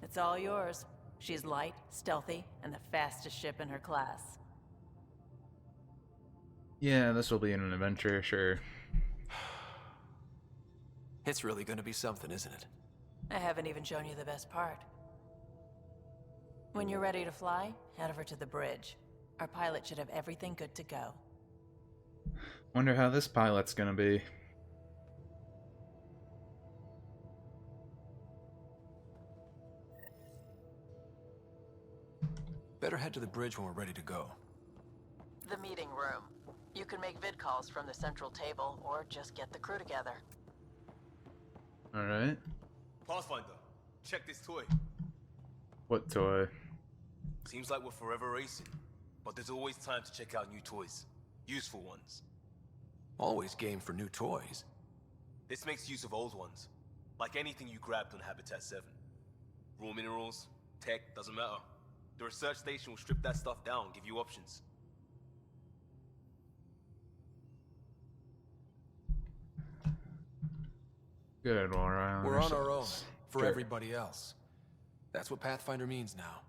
S11: It's all yours. She's light, stealthy, and the fastest ship in her class.
S1: Yeah, this will be an adventure, sure.
S3: It's really gonna be something, isn't it?
S11: I haven't even shown you the best part. When you're ready to fly, head over to the bridge. Our pilot should have everything good to go.
S1: Wonder how this pilot's gonna be.
S3: Better head to the bridge when we're ready to go.
S11: The meeting room. You can make vid calls from the central table, or just get the crew together.
S1: Alright.
S10: Pathfinder, check this toy.
S1: What toy?
S10: Seems like we're forever racing, but there's always time to check out new toys. Useful ones.
S3: Always game for new toys.
S10: This makes use of old ones, like anything you grabbed on Habitat 7. Raw minerals, tech, doesn't matter. The research station will strip that stuff down and give you options.
S1: Good, well,
S3: we're on our own, for everybody else. That's what Pathfinder means now.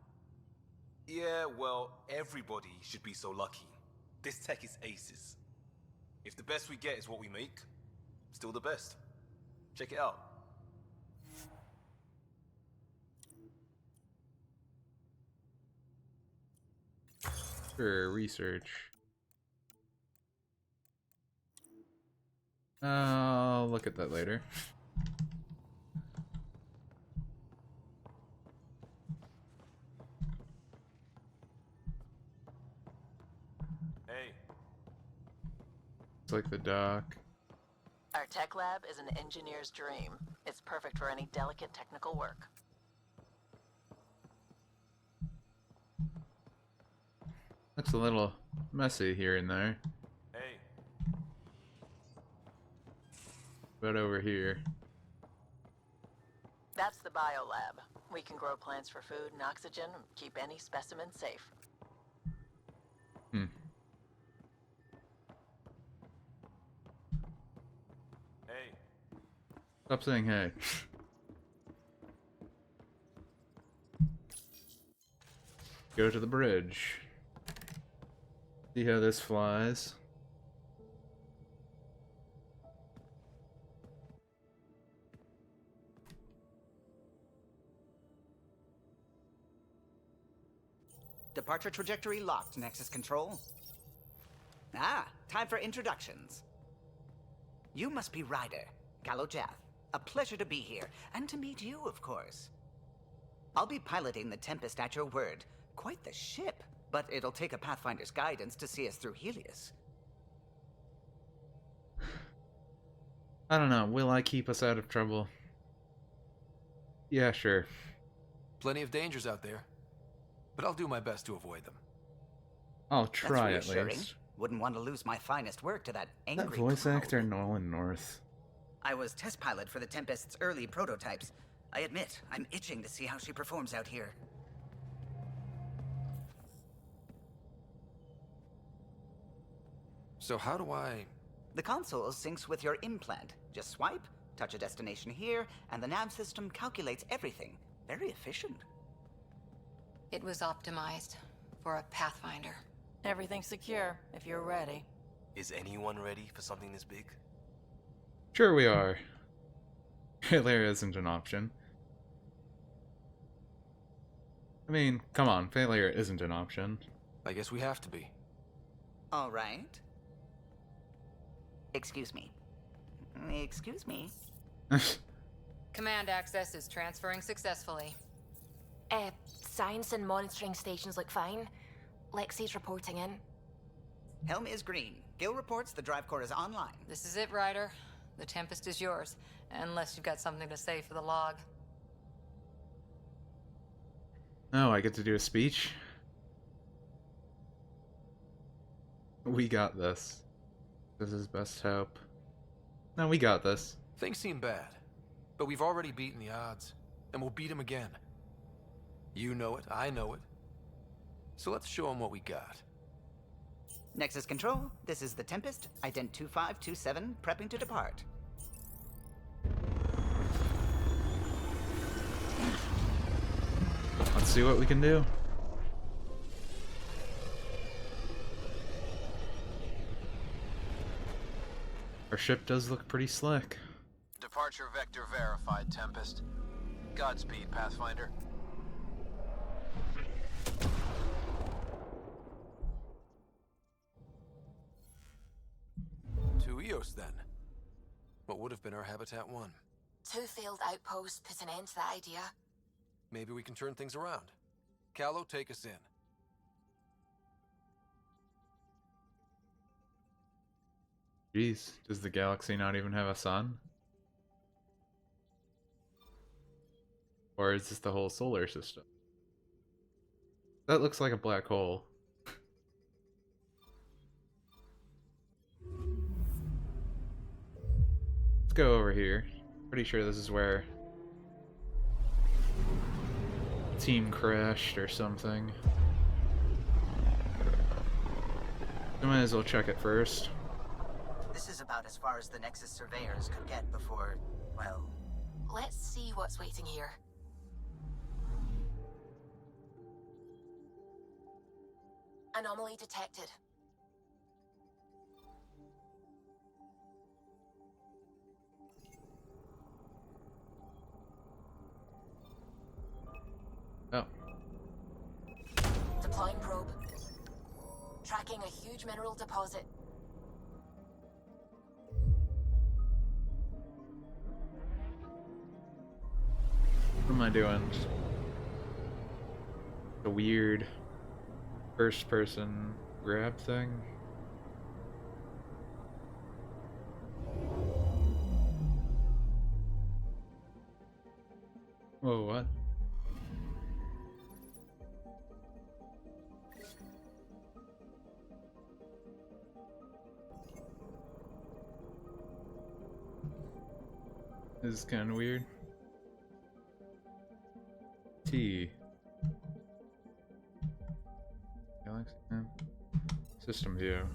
S10: Yeah, well, everybody should be so lucky. This tech is aces. If the best we get is what we make, still the best. Check it out.
S1: Sure, research. I'll look at that later.
S10: Hey.
S1: It's like the dock.
S11: Our tech lab is an engineer's dream. It's perfect for any delicate technical work.
S1: That's a little messy here and there.
S10: Hey.
S1: But over here.
S11: That's the biolab. We can grow plants for food and oxygen, and keep any specimen safe.
S1: Hmm.
S10: Hey.
S1: Stop saying hey. Go to the bridge. See how this flies.
S19: Departure trajectory locked, Nexus Control. Ah, time for introductions. You must be Ryder, Galojath. A pleasure to be here, and to meet you, of course. I'll be piloting the Tempest at your word. Quite the ship, but it'll take a Pathfinder's guidance to see us through Helios.
S1: I don't know, will I keep us out of trouble? Yeah, sure.
S3: Plenty of dangers out there, but I'll do my best to avoid them.
S1: I'll try
S19: That's
S1: at
S19: reassuring.
S1: least.
S19: Wouldn't want to lose my finest work to that angry
S1: That voice
S19: crowd.
S1: actor Nolan North.
S19: I was test pilot for the Tempest's early prototypes. I admit, I'm itching to see how she performs out here.
S3: So how do I...
S19: The console syncs with your implant. Just swipe, touch a destination here, and the nav system calculates everything. Very efficient.
S14: It was optimized for a Pathfinder.
S11: Everything's secure, if you're ready.
S10: Is anyone ready for something this big?
S1: Sure we are. Failure isn't an option. I mean, come on, failure isn't an option.
S3: I guess we have to be.
S19: All right. Excuse me. Excuse me.
S14: Command access is transferring successfully.
S13: Science and monitoring stations look fine. Lexi's reporting in.
S19: Helm is green. Gil reports the drive core is online.
S14: This is it, Ryder. The Tempest is yours, unless you've got something to say for the log.
S1: Oh, I get to do a speech? We got this. This is best hope. No, we got this.
S3: Things seem bad, but we've already beaten the odds, and we'll beat them again. You know it, I know it. So let's show them what we got.
S19: Nexus Control, this is the Tempest, ident 2527, prepping to depart.
S1: Let's see what we can do. Our ship does look pretty slick.
S3: Departure vector verified, Tempest. Godspeed, Pathfinder. To Eos, then. What would have been our Habitat 1?
S5: 2 failed outposts put an end to that idea.
S3: Maybe we can turn things around. Callow, take us in.
S1: Jeez, does the galaxy not even have a sun? Or is this the whole solar system? That looks like a black hole. Let's go over here. Pretty sure this is where team crashed or something. I might as well check it first.
S19: This is about as far as the Nexus surveyors could get before, well...
S5: Let's see what's waiting here. Anomaly detected.
S1: Oh.
S5: Deploying probe. Tracking a huge mineral deposit.
S1: What am I doing? The weird first person grab thing. Whoa, what? This is kind of weird. T. Galaxy map. System view.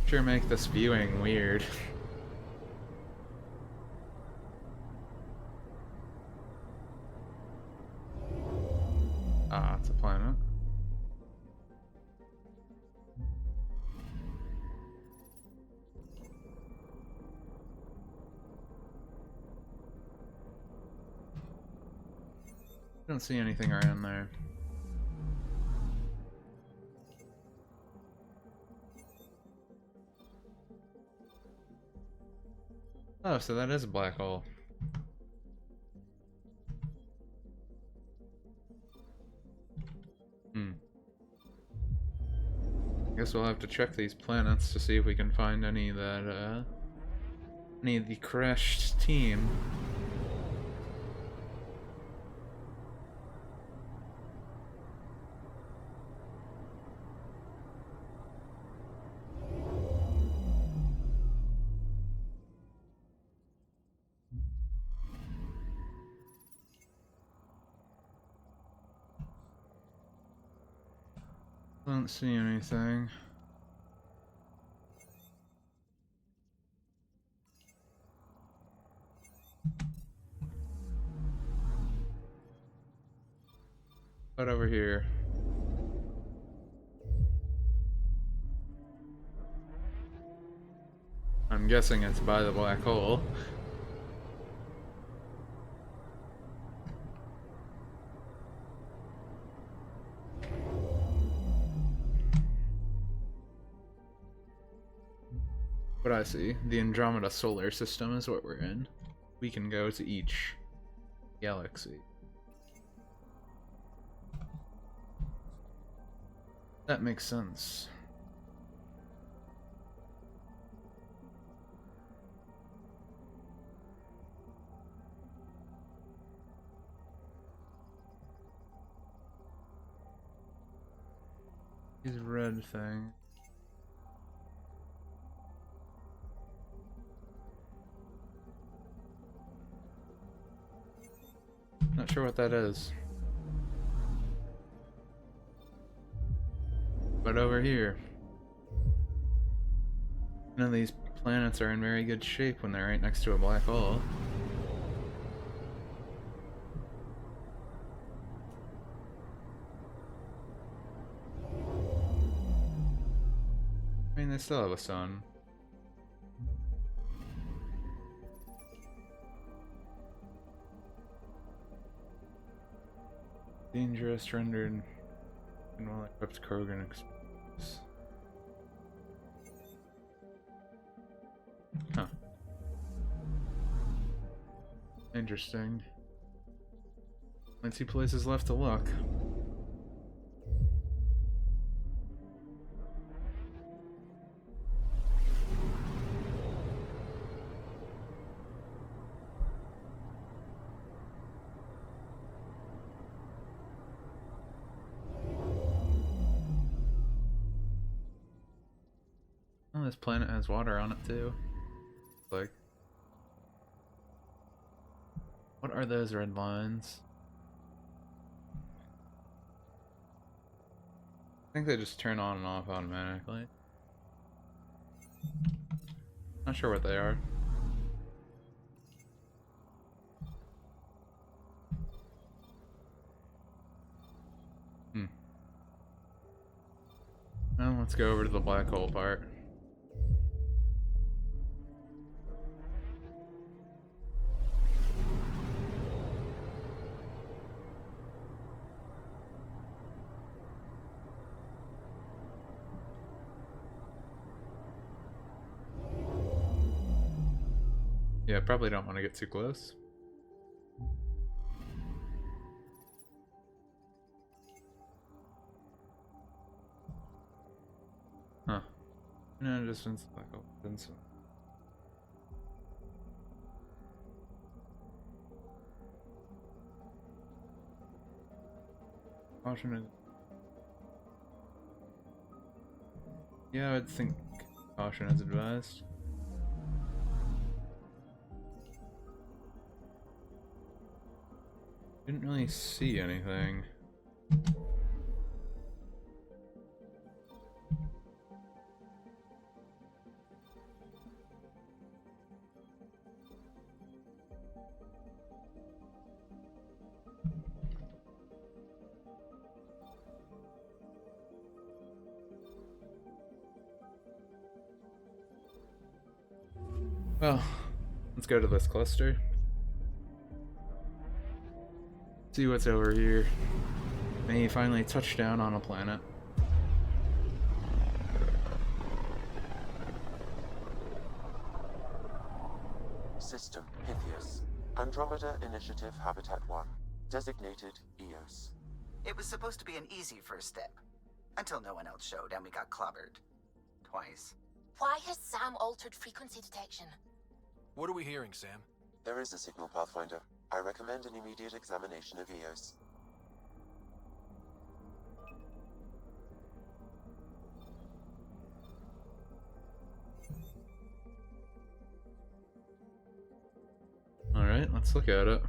S1: Sure make this viewing weird. Ah, it's a planet. Don't see anything around there. Oh, so that is a black hole. Guess we'll have to check these planets to see if we can find any that, any of the crashed team. Don't see anything. But over here. I'm guessing it's by the black hole. What I see, the Andromeda solar system is what we're in. We can go to each galaxy. That makes sense. These red thing. Not sure what that is. But over here, none of these planets are in very good shape when they're right next to a black hole. they still have a sun. Dangerous, rendered, and all that corrupt Krogan exposed. Huh. Interesting. Only 2 places left to look. Oh, this planet has water on it too. Like, what are those red lines? I think they just turn on and off automatically. Not sure what they are. Well, let's go over to the black hole part. Yeah, probably don't want to get too close. Huh. No distance, black hole distance. Caution is... Yeah, I'd think caution is advised. Didn't really see anything. Well, let's go to this cluster. See what's over here. May finally touch down on a planet.
S16: System Pythias. Andromeda Initiative Habitat 1. Designated EOS.
S19: It was supposed to be an easy first step. Until no one else showed and we got clobbered. Twice.
S5: Why has Sam altered frequency detection?
S3: What are we hearing, Sam?
S16: There is a signal, Pathfinder. I recommend an immediate examination of EOS.
S1: Alright, let's look at it.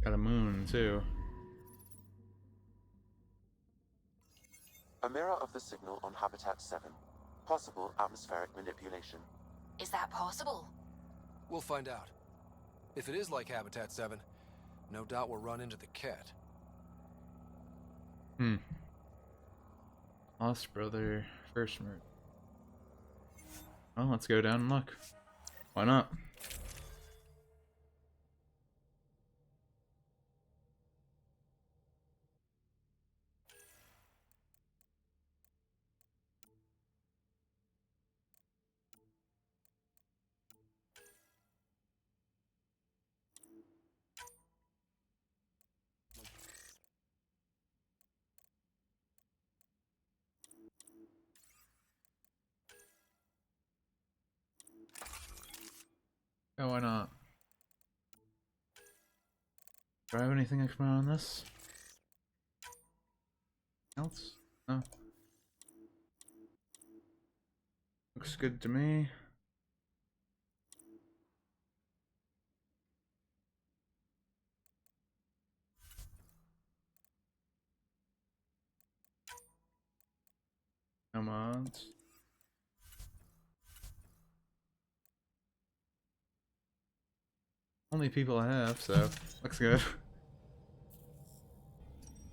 S1: Got a moon, too.
S16: A mirror of the signal on Habitat 7. Possible atmospheric manipulation.
S5: Is that possible?
S3: We'll find out. If it is like Habitat 7, no doubt we'll run into the cat.
S1: Lost brother, first murder. Well, let's go down and look. Why not? Yeah, why not? Do I have anything extra on this? Else? No. Looks good to me. no mods. Only people I have, so looks good.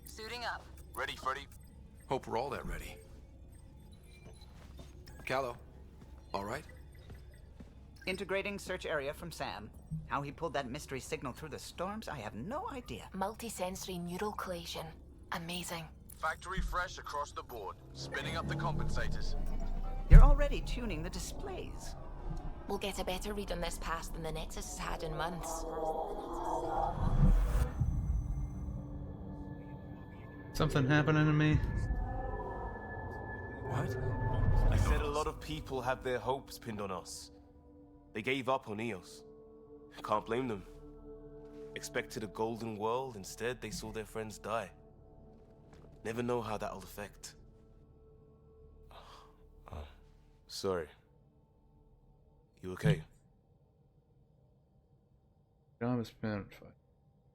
S22: Suiting up.
S3: Ready, Freddy? Hope we're all that ready. Callow, all right?
S19: Integrating search area from Sam. How he pulled that mystery signal through the storms, I have no idea.
S5: Multisensory neural collation. Amazing.
S12: Factory fresh across the board. Spinning up the compensators.
S19: You're already tuning the displays.
S5: We'll get a better read on this pass than the Nexus has had in months.
S1: Something happening to me?
S17: What? I said a lot of people have their hopes pinned on us. They gave up on Eos. Can't blame them. Expected a golden world, instead they saw their friends die. Never know how that'll affect. Sorry. You okay?
S1: Job is spent.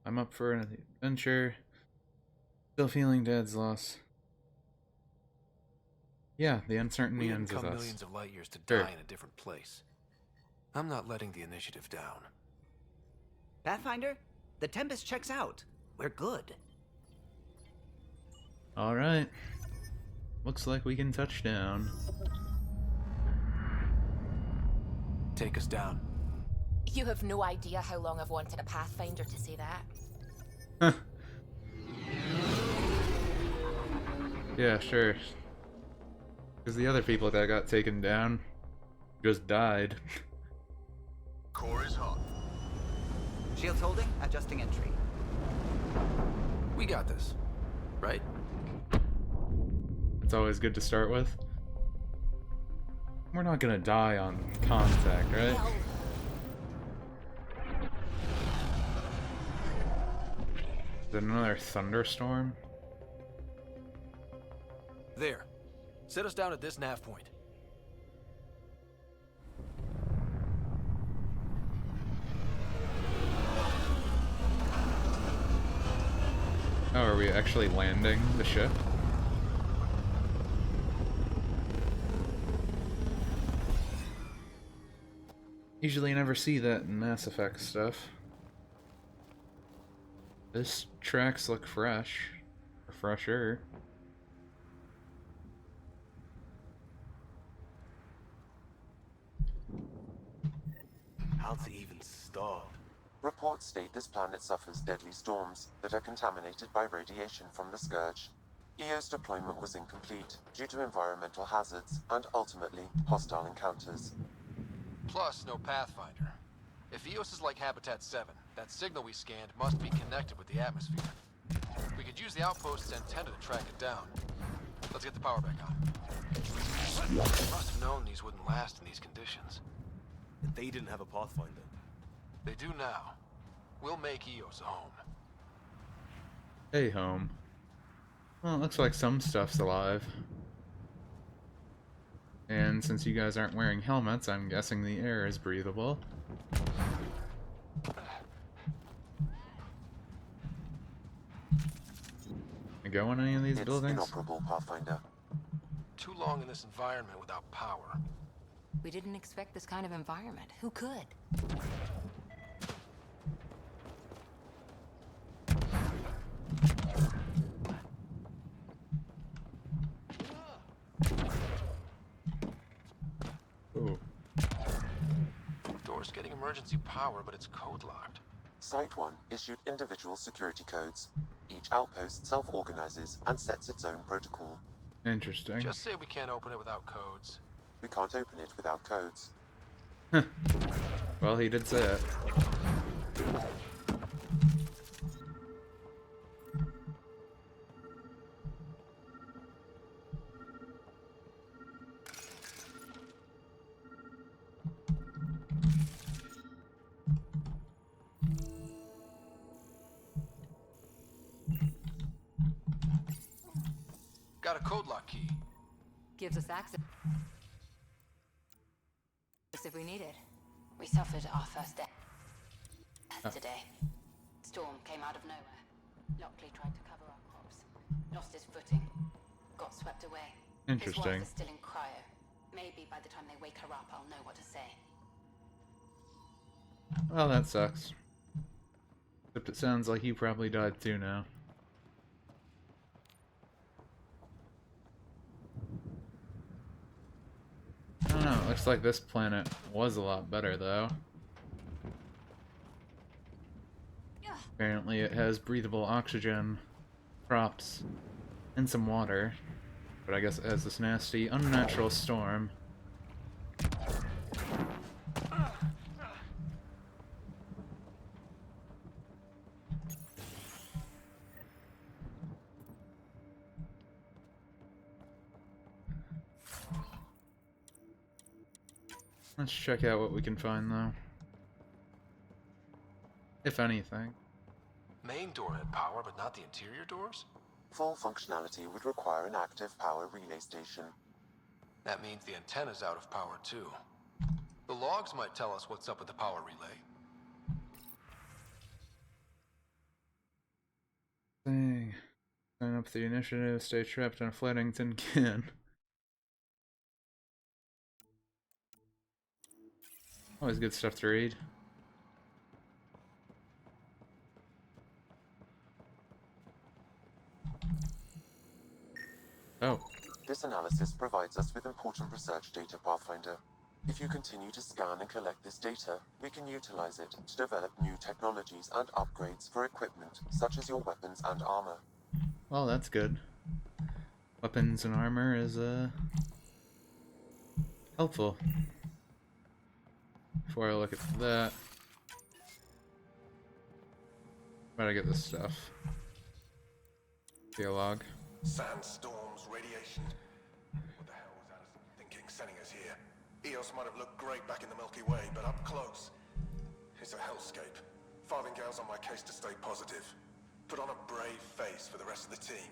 S1: I'm up for an adventure. Still feeling Dad's loss. Yeah, the uncertainty
S3: We didn't
S1: ends with
S3: come
S1: us.
S3: millions of light years to
S1: Sure.
S3: die in a different place. I'm not letting the initiative down.
S19: Pathfinder, the Tempest checks out. We're good.
S1: Alright. Looks like we can touch down.
S3: Take us down.
S5: You have no idea how long I've wanted a Pathfinder to say that.
S1: Yeah, sure. Because the other people that got taken down just died.
S12: Core is hot.
S19: Shields holding, adjusting entry.
S3: We got this, right?
S1: It's always good to start with. We're not gonna die on contact, right? Is it another thunderstorm?
S3: There. Set us down at this nav point.
S1: Oh, are we actually landing the ship? Usually you never see that in Mass Effect stuff. This tracks look fresh. Or fresher.
S17: How to even start?
S16: Reports state this planet suffers deadly storms that are contaminated by radiation from the Scourge. EO's deployment was incomplete due to environmental hazards and ultimately hostile encounters.
S3: Plus, no Pathfinder. If Eos is like Habitat 7, that signal we scanned must be connected with the atmosphere. We could use the outpost's antenna to track it down. Let's get the power back on. We must have known these wouldn't last in these conditions.
S17: They didn't have a Pathfinder.
S3: They do now. We'll make Eos a home.
S1: Hey, home. Well, it looks like some stuff's alive. And since you guys aren't wearing helmets, I'm guessing the air is breathable. I go in any of these
S16: It's
S1: buildings?
S16: inoperable, Pathfinder.
S3: Too long in this environment without power.
S14: We didn't expect this kind of environment. Who could?
S1: Ooh.
S3: Door's getting emergency power, but it's code locked.
S16: Site 1 issued individual security codes. Each outpost self-organizes and sets its own protocol.
S1: Interesting.
S3: Just say we can't open it without codes.
S16: We can't open it without codes.
S1: Well, he did say it.
S3: Got a code lock key.
S14: Gives us access if we need it.
S5: We suffered our first death today. Storm came out of nowhere. Lockley tried to cover our corpse. Lost his footing. Got swept away. His wife
S1: Interesting.
S5: is still in cryo. Maybe by the time they wake her up, I'll know what to say.
S1: Well, that sucks. Except it sounds like he probably died too now. I don't know, it looks like this planet was a lot better though. Apparently it has breathable oxygen, crops, and some water. But I guess it has this nasty, unnatural storm. Let's check out what we can find though. If anything.
S3: Main door had power, but not the interior doors?
S16: Full functionality would require an active power relay station.
S3: That means the antenna's out of power too. The logs might tell us what's up with the power relay.
S1: Dang. Sign up for the initiative, stay trapped on a floating tin can. Always good stuff to read. Oh.
S16: This analysis provides us with important research data, Pathfinder. If you continue to scan and collect this data, we can utilize it to develop new technologies and upgrades for equipment, such as your weapons and armor.
S1: Well, that's good. Weapons and armor is, helpful. Before I look at that, gotta get this stuff. Dialogue.
S6: Sandstorms, radiation. What the hell was Addison thinking sending us here? Eos might have looked great back in the Milky Way, but up close, it's a hellscape. Farthingale's on my case to stay positive. Put on a brave face for the rest of the team,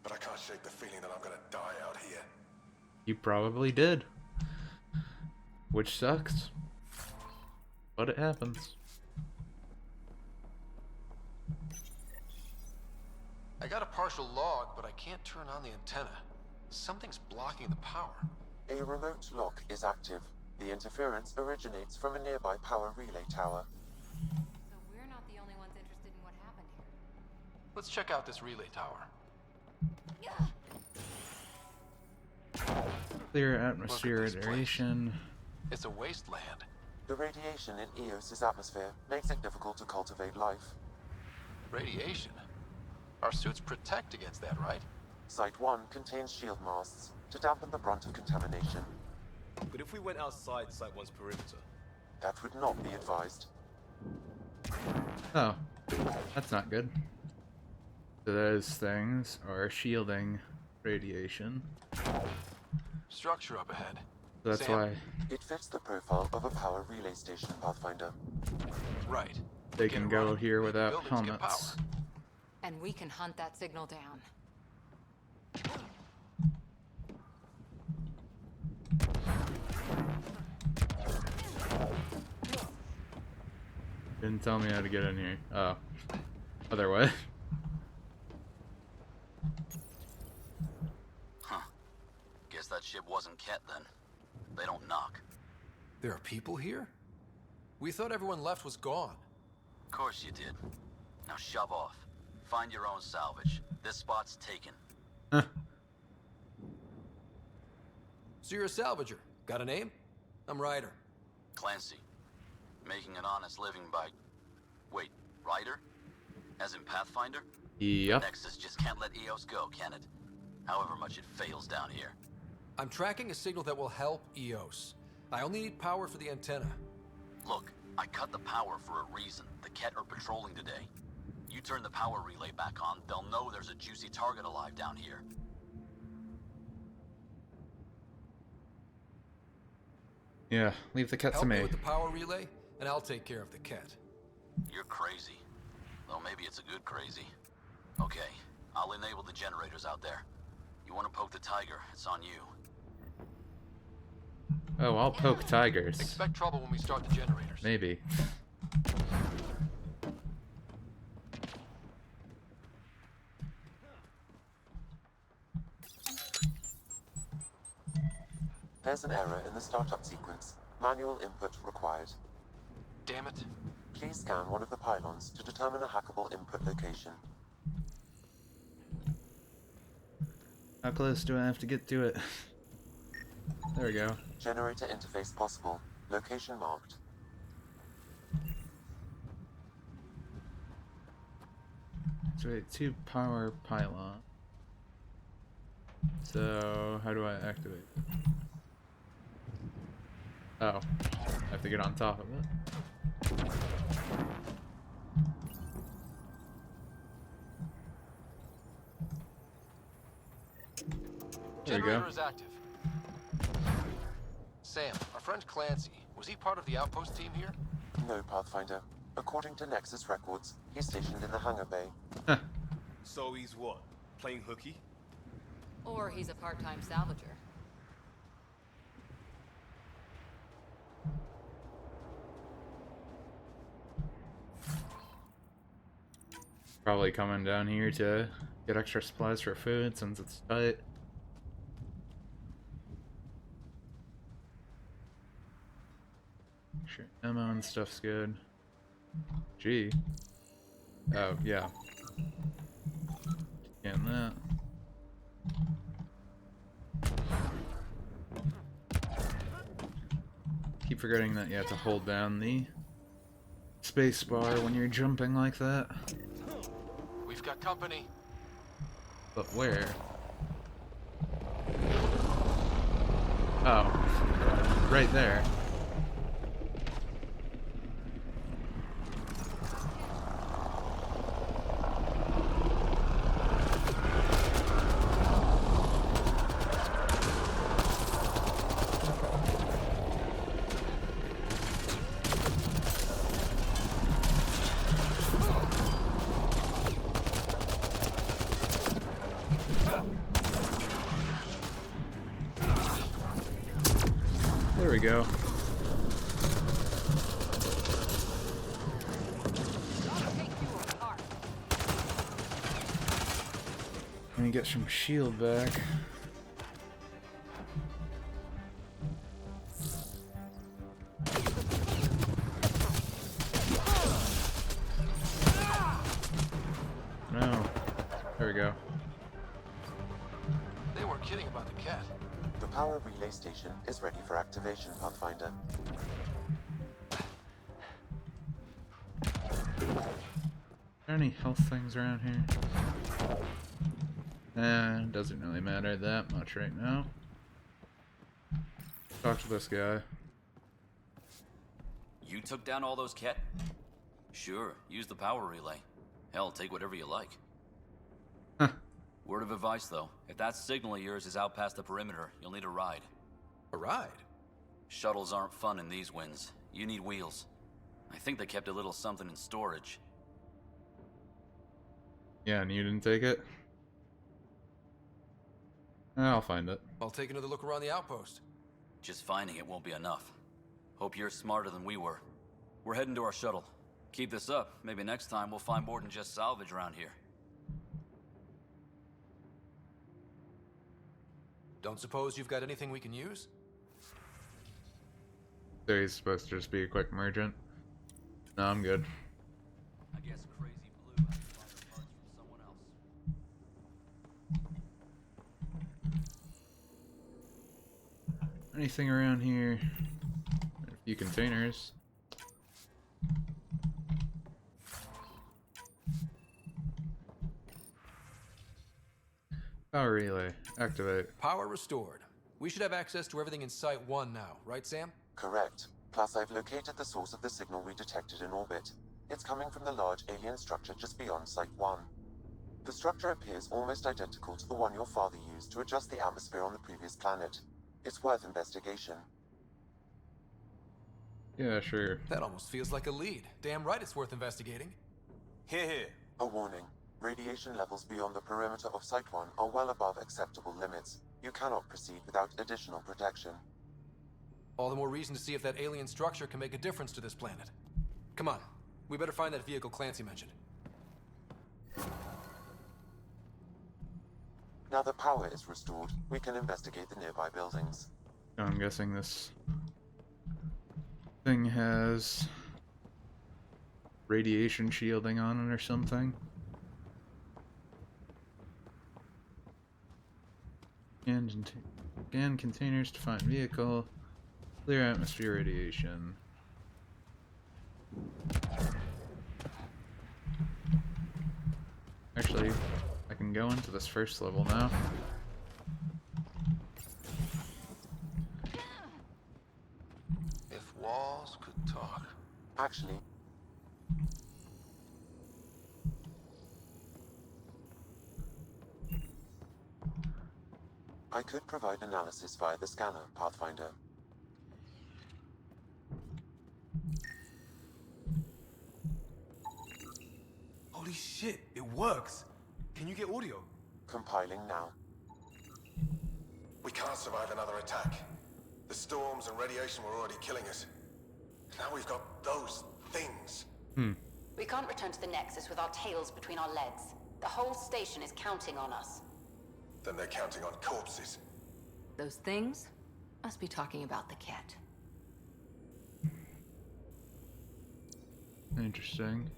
S6: but I can't shake the feeling that I'm gonna die out here.
S1: You probably did. Which sucks. But it happens.
S3: I got a partial log, but I can't turn on the antenna. Something's blocking the power.
S16: A remote lock is active. The interference originates from a nearby power relay tower.
S14: So we're not the only ones interested in what happened here.
S3: Let's check out this relay tower.
S1: Clear atmosphere radiation.
S3: It's a wasteland.
S16: The radiation in Eos's atmosphere makes it difficult to cultivate life.
S3: Radiation? Our suits protect against that, right?
S16: Site 1 contains shield masts to dampen the brunt of contamination.
S10: But if we went outside Site 1's perimeter?
S16: That would not be advised.
S1: Oh, that's not good. So those things are shielding radiation.
S3: Structure up ahead.
S1: So that's
S3: Sam.
S1: why
S16: It fits the profile of a power relay station, Pathfinder.
S3: Right.
S1: they can go here without
S3: buildings get
S1: helmets.
S14: And we can hunt that signal down.
S1: Didn't tell me how to get in here. Oh. Other way.
S12: Huh. Guess that ship wasn't Ket then. They don't knock.
S3: There are people here? We thought everyone left was gone.
S12: Of course you did. Now shove off. Find your own salvage. This spot's taken.
S3: So you're a salvager. Got a name? I'm Ryder.
S12: Clancy. Making an honest living by... Wait, Ryder? As in Pathfinder?
S1: Yep.
S12: Nexus just can't let Eos go, can it? However much it fails down here.
S3: I'm tracking a signal that will help Eos. I only need power for the antenna.
S12: Look, I cut the power for a reason. The Ket are patrolling today. You turn the power relay back on, they'll know there's a juicy target alive down here.
S1: Yeah, leave the cat to
S3: Help me
S1: me.
S3: with the power relay, and I'll take care of the Ket.
S12: You're crazy. Though maybe it's a good crazy. Okay, I'll enable the generators out there. You want to poke the tiger, it's on you.
S1: Oh, I'll poke tigers.
S3: Expect trouble when we start the generators.
S1: Maybe.
S16: There's an error in the startup sequence. Manual input required.
S3: Damn it.
S16: Please scan one of the pylons to determine a hackable input location.
S1: How close do I have to get to it? There we go.
S16: Generator interface possible. Location marked.
S1: So wait, 2 power pylon. So how do I activate it? Oh, I have to get on top of it. There we go.
S3: Generator is active. Sam, our friend Clancy, was he part of the outpost team here?
S16: No, Pathfinder. According to Nexus records, he's stationed in the hangar bay.
S17: So he's what? Playing hooky?
S14: Or he's a part-time salvager.
S1: Probably coming down here to get extra supplies for food since it's tight. Sure, ammo and stuff's good. Gee. Oh, yeah. Scan that. Keep forgetting that you have to hold down the space bar when you're jumping like that.
S3: We've got company.
S1: But where? Oh, right there. There we go. Let me get some shield back. No. There we go.
S3: They weren't kidding about the cat.
S16: The power relay station is ready for activation, Pathfinder.
S1: Are there any health things around here? Doesn't really matter that much right now. Talk to this guy.
S15: You took down all those cat? Sure, use the power relay. Hell, take whatever you like.
S1: Huh.
S15: Word of advice, though. If that signal of yours is out past the perimeter, you'll need a ride.
S3: A ride?
S15: Shuttles aren't fun in these winds. You need wheels. I think they kept a little something in storage.
S1: Yeah, and you didn't take it? I'll find it.
S3: I'll take another look around the outpost.
S15: Just finding it won't be enough. Hope you're smarter than we were. We're heading to our shuttle. Keep this up. Maybe next time we'll find more than just salvage around here.
S3: Don't suppose you've got anything we can use?
S1: So he's supposed to just be a quick merchant. No, I'm good.
S15: I guess Crazy Blue has to buy the parts from someone else.
S1: Anything around here? A few containers. Power relay. Activate.
S3: Power restored. We should have access to everything in Site 1 now, right, Sam?
S16: Correct. Plus, I've located the source of the signal we detected in orbit. It's coming from the large alien structure just beyond Site 1. The structure appears almost identical to the one your father used to adjust the atmosphere on the previous planet. It's worth investigation.
S1: Yeah, sure.
S3: That almost feels like a lead. Damn right it's worth investigating.
S10: Here.
S16: A warning. Radiation levels beyond the perimeter of Site 1 are well above acceptable limits. You cannot proceed without additional protection.
S3: All the more reason to see if that alien structure can make a difference to this planet. Come on. We better find that vehicle Clancy mentioned.
S16: Now that power is restored, we can investigate the nearby buildings.
S1: I'm guessing this thing has radiation shielding on it or something. Scan containers to find vehicle. Clear atmosphere radiation. Actually, I can go into this first level now.
S3: If walls could talk.
S16: Actually, I could provide analysis via the scanner, Pathfinder.
S17: Holy shit, it works! Can you get audio?
S16: Compiling now.
S20: We can't survive another attack. The storms and radiation were already killing us. Now we've got those things.
S5: We can't return to the Nexus with our tails between our legs. The whole station is counting on us.
S20: Then they're counting on corpses.
S14: Those things must be talking about the cat.
S1: Interesting.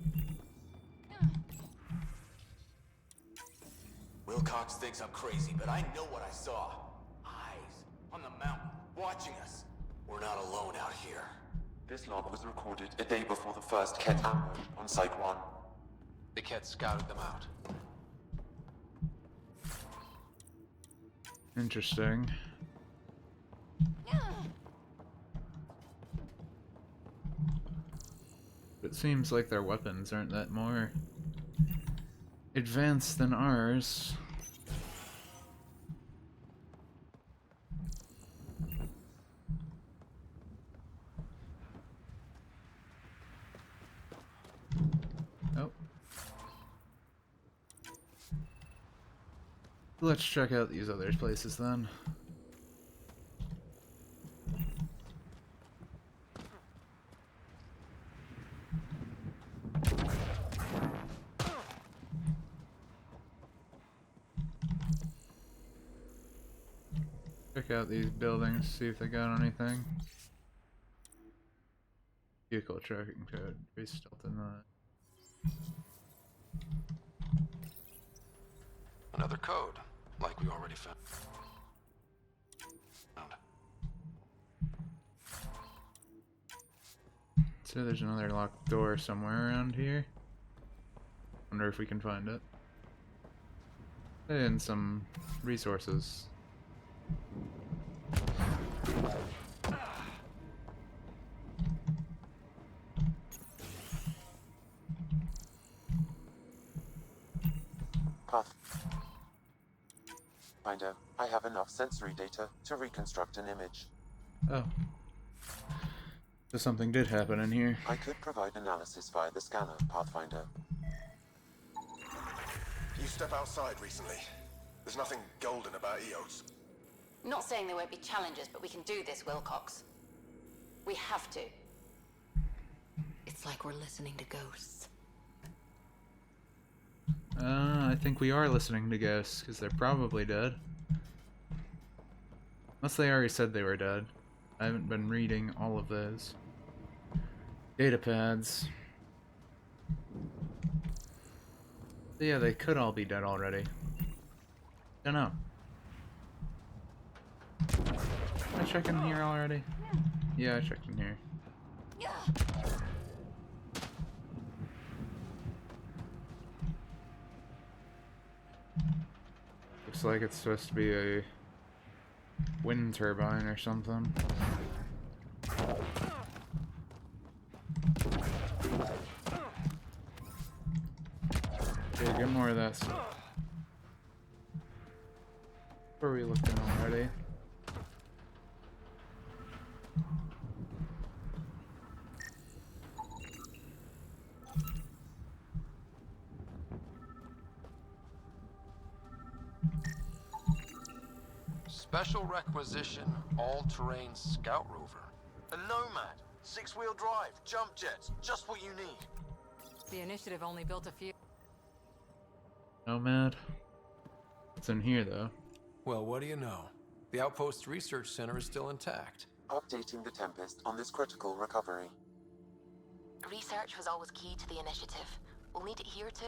S12: Wilcox thinks I'm crazy, but I know what I saw. Eyes on the mountain, watching us. We're not alone out here.
S16: This log was recorded a day before the first Ket ambush on Site 1.
S3: The Ket scouted them out.
S1: Interesting. It seems like their weapons aren't that more advanced than ours. Oh. Let's check out these other places then. Check out these buildings, see if they got anything. Vehicle tracking code, very stealth in that.
S3: Another code, like we already found.
S1: So there's another locked door somewhere around here. Wonder if we can find it. And some resources.
S16: Pathfinder, I have enough sensory data to reconstruct an image.
S1: Oh. So something did happen in here.
S16: I could provide analysis via the scanner, Pathfinder.
S20: You step outside recently. There's nothing golden about Eos.
S5: Not saying there won't be challenges, but we can do this, Wilcox. We have to.
S14: It's like we're listening to ghosts.
S1: I think we are listening to ghosts, because they're probably dead. Unless they already said they were dead. I haven't been reading all of those. Data pads. Yeah, they could all be dead already. Don't know. Did I check in here already? Yeah, I checked in here. Looks like it's supposed to be a wind turbine or something. Okay, get more of that stuff. Where are we looking already?
S3: Special requisition, all-terrain scout rover.
S12: A Nomad, 6-wheel drive, jump jets, just what you need.
S14: The initiative only built a few.
S1: Nomad? What's in here, though?
S21: Well, what do you know?
S3: The Outpost Research Center is still intact.
S16: Updating the Tempest on this critical recovery.
S5: Research was always key to the initiative. We'll need it here too.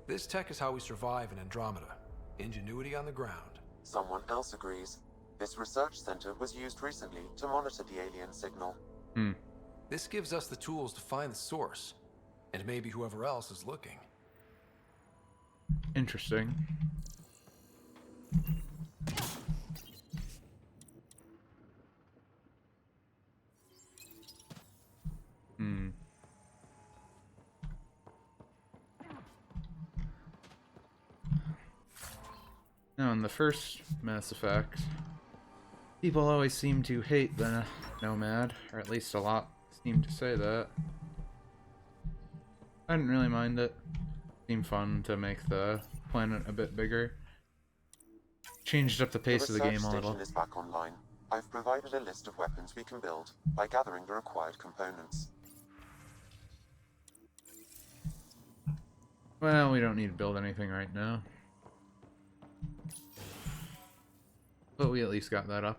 S3: This tech is how we survive in Andromeda. Ingenuity on the ground.
S16: Someone else agrees. This research center was used recently to monitor the alien signal.
S3: This gives us the tools to find the source, and maybe whoever else is looking.
S1: Interesting. Now, in the first Mass Effect, people always seem to hate the Nomad, or at least a lot seem to say that. I didn't really mind it. Seemed fun to make the planet a bit bigger. Changed up the pace of the game a little.
S16: The research station is back online. I've provided a list of weapons we can build by gathering the required components.
S1: Well, we don't need to build anything right now. But we at least got that up.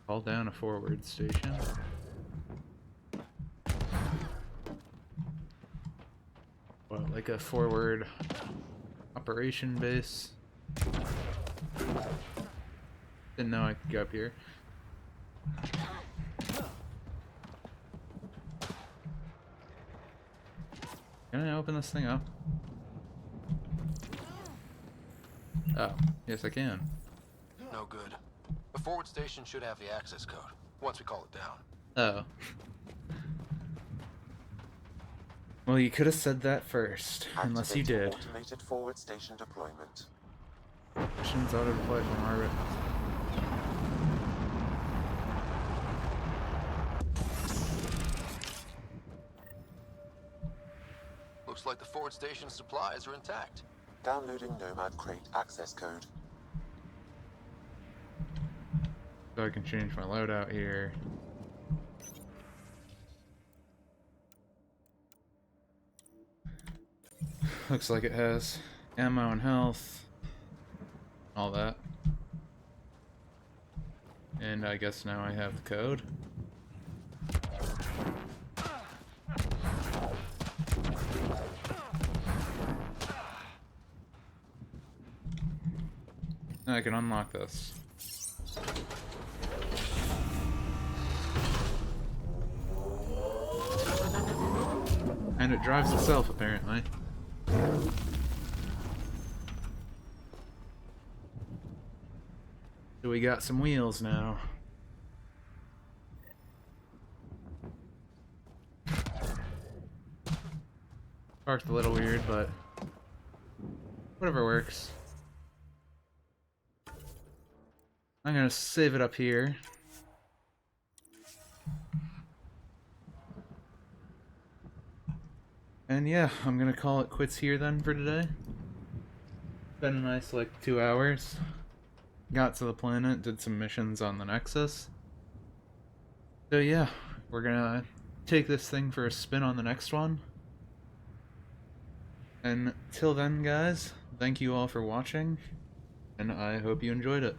S1: Call down a forward station. What, like a forward operation base? Didn't know I could go up here. Can I open this thing up? Oh, yes I can.
S3: No good. The forward station should have the access code, once we call it down.
S1: Oh. Well, you could have said that first, unless you did.
S16: Automated forward station deployment.
S1: Missions auto-deploy from orbit.
S3: Looks like the forward station's supplies are intact.
S16: Downloading Nomad Crate access code.
S1: So I can change my loadout here. Looks like it has ammo and health. All that. And I guess now I have the code. Now I can unlock this. And it drives itself, apparently. So we got some wheels now. Parked a little weird, but whatever works. I'm gonna save it up here. And yeah, I'm gonna call it quits here then for today. Been a nice like 2 hours. Got to the planet, did some missions on the Nexus. So yeah, we're gonna take this thing for a spin on the next one. And till then guys, thank you all for watching, and I hope you enjoyed it.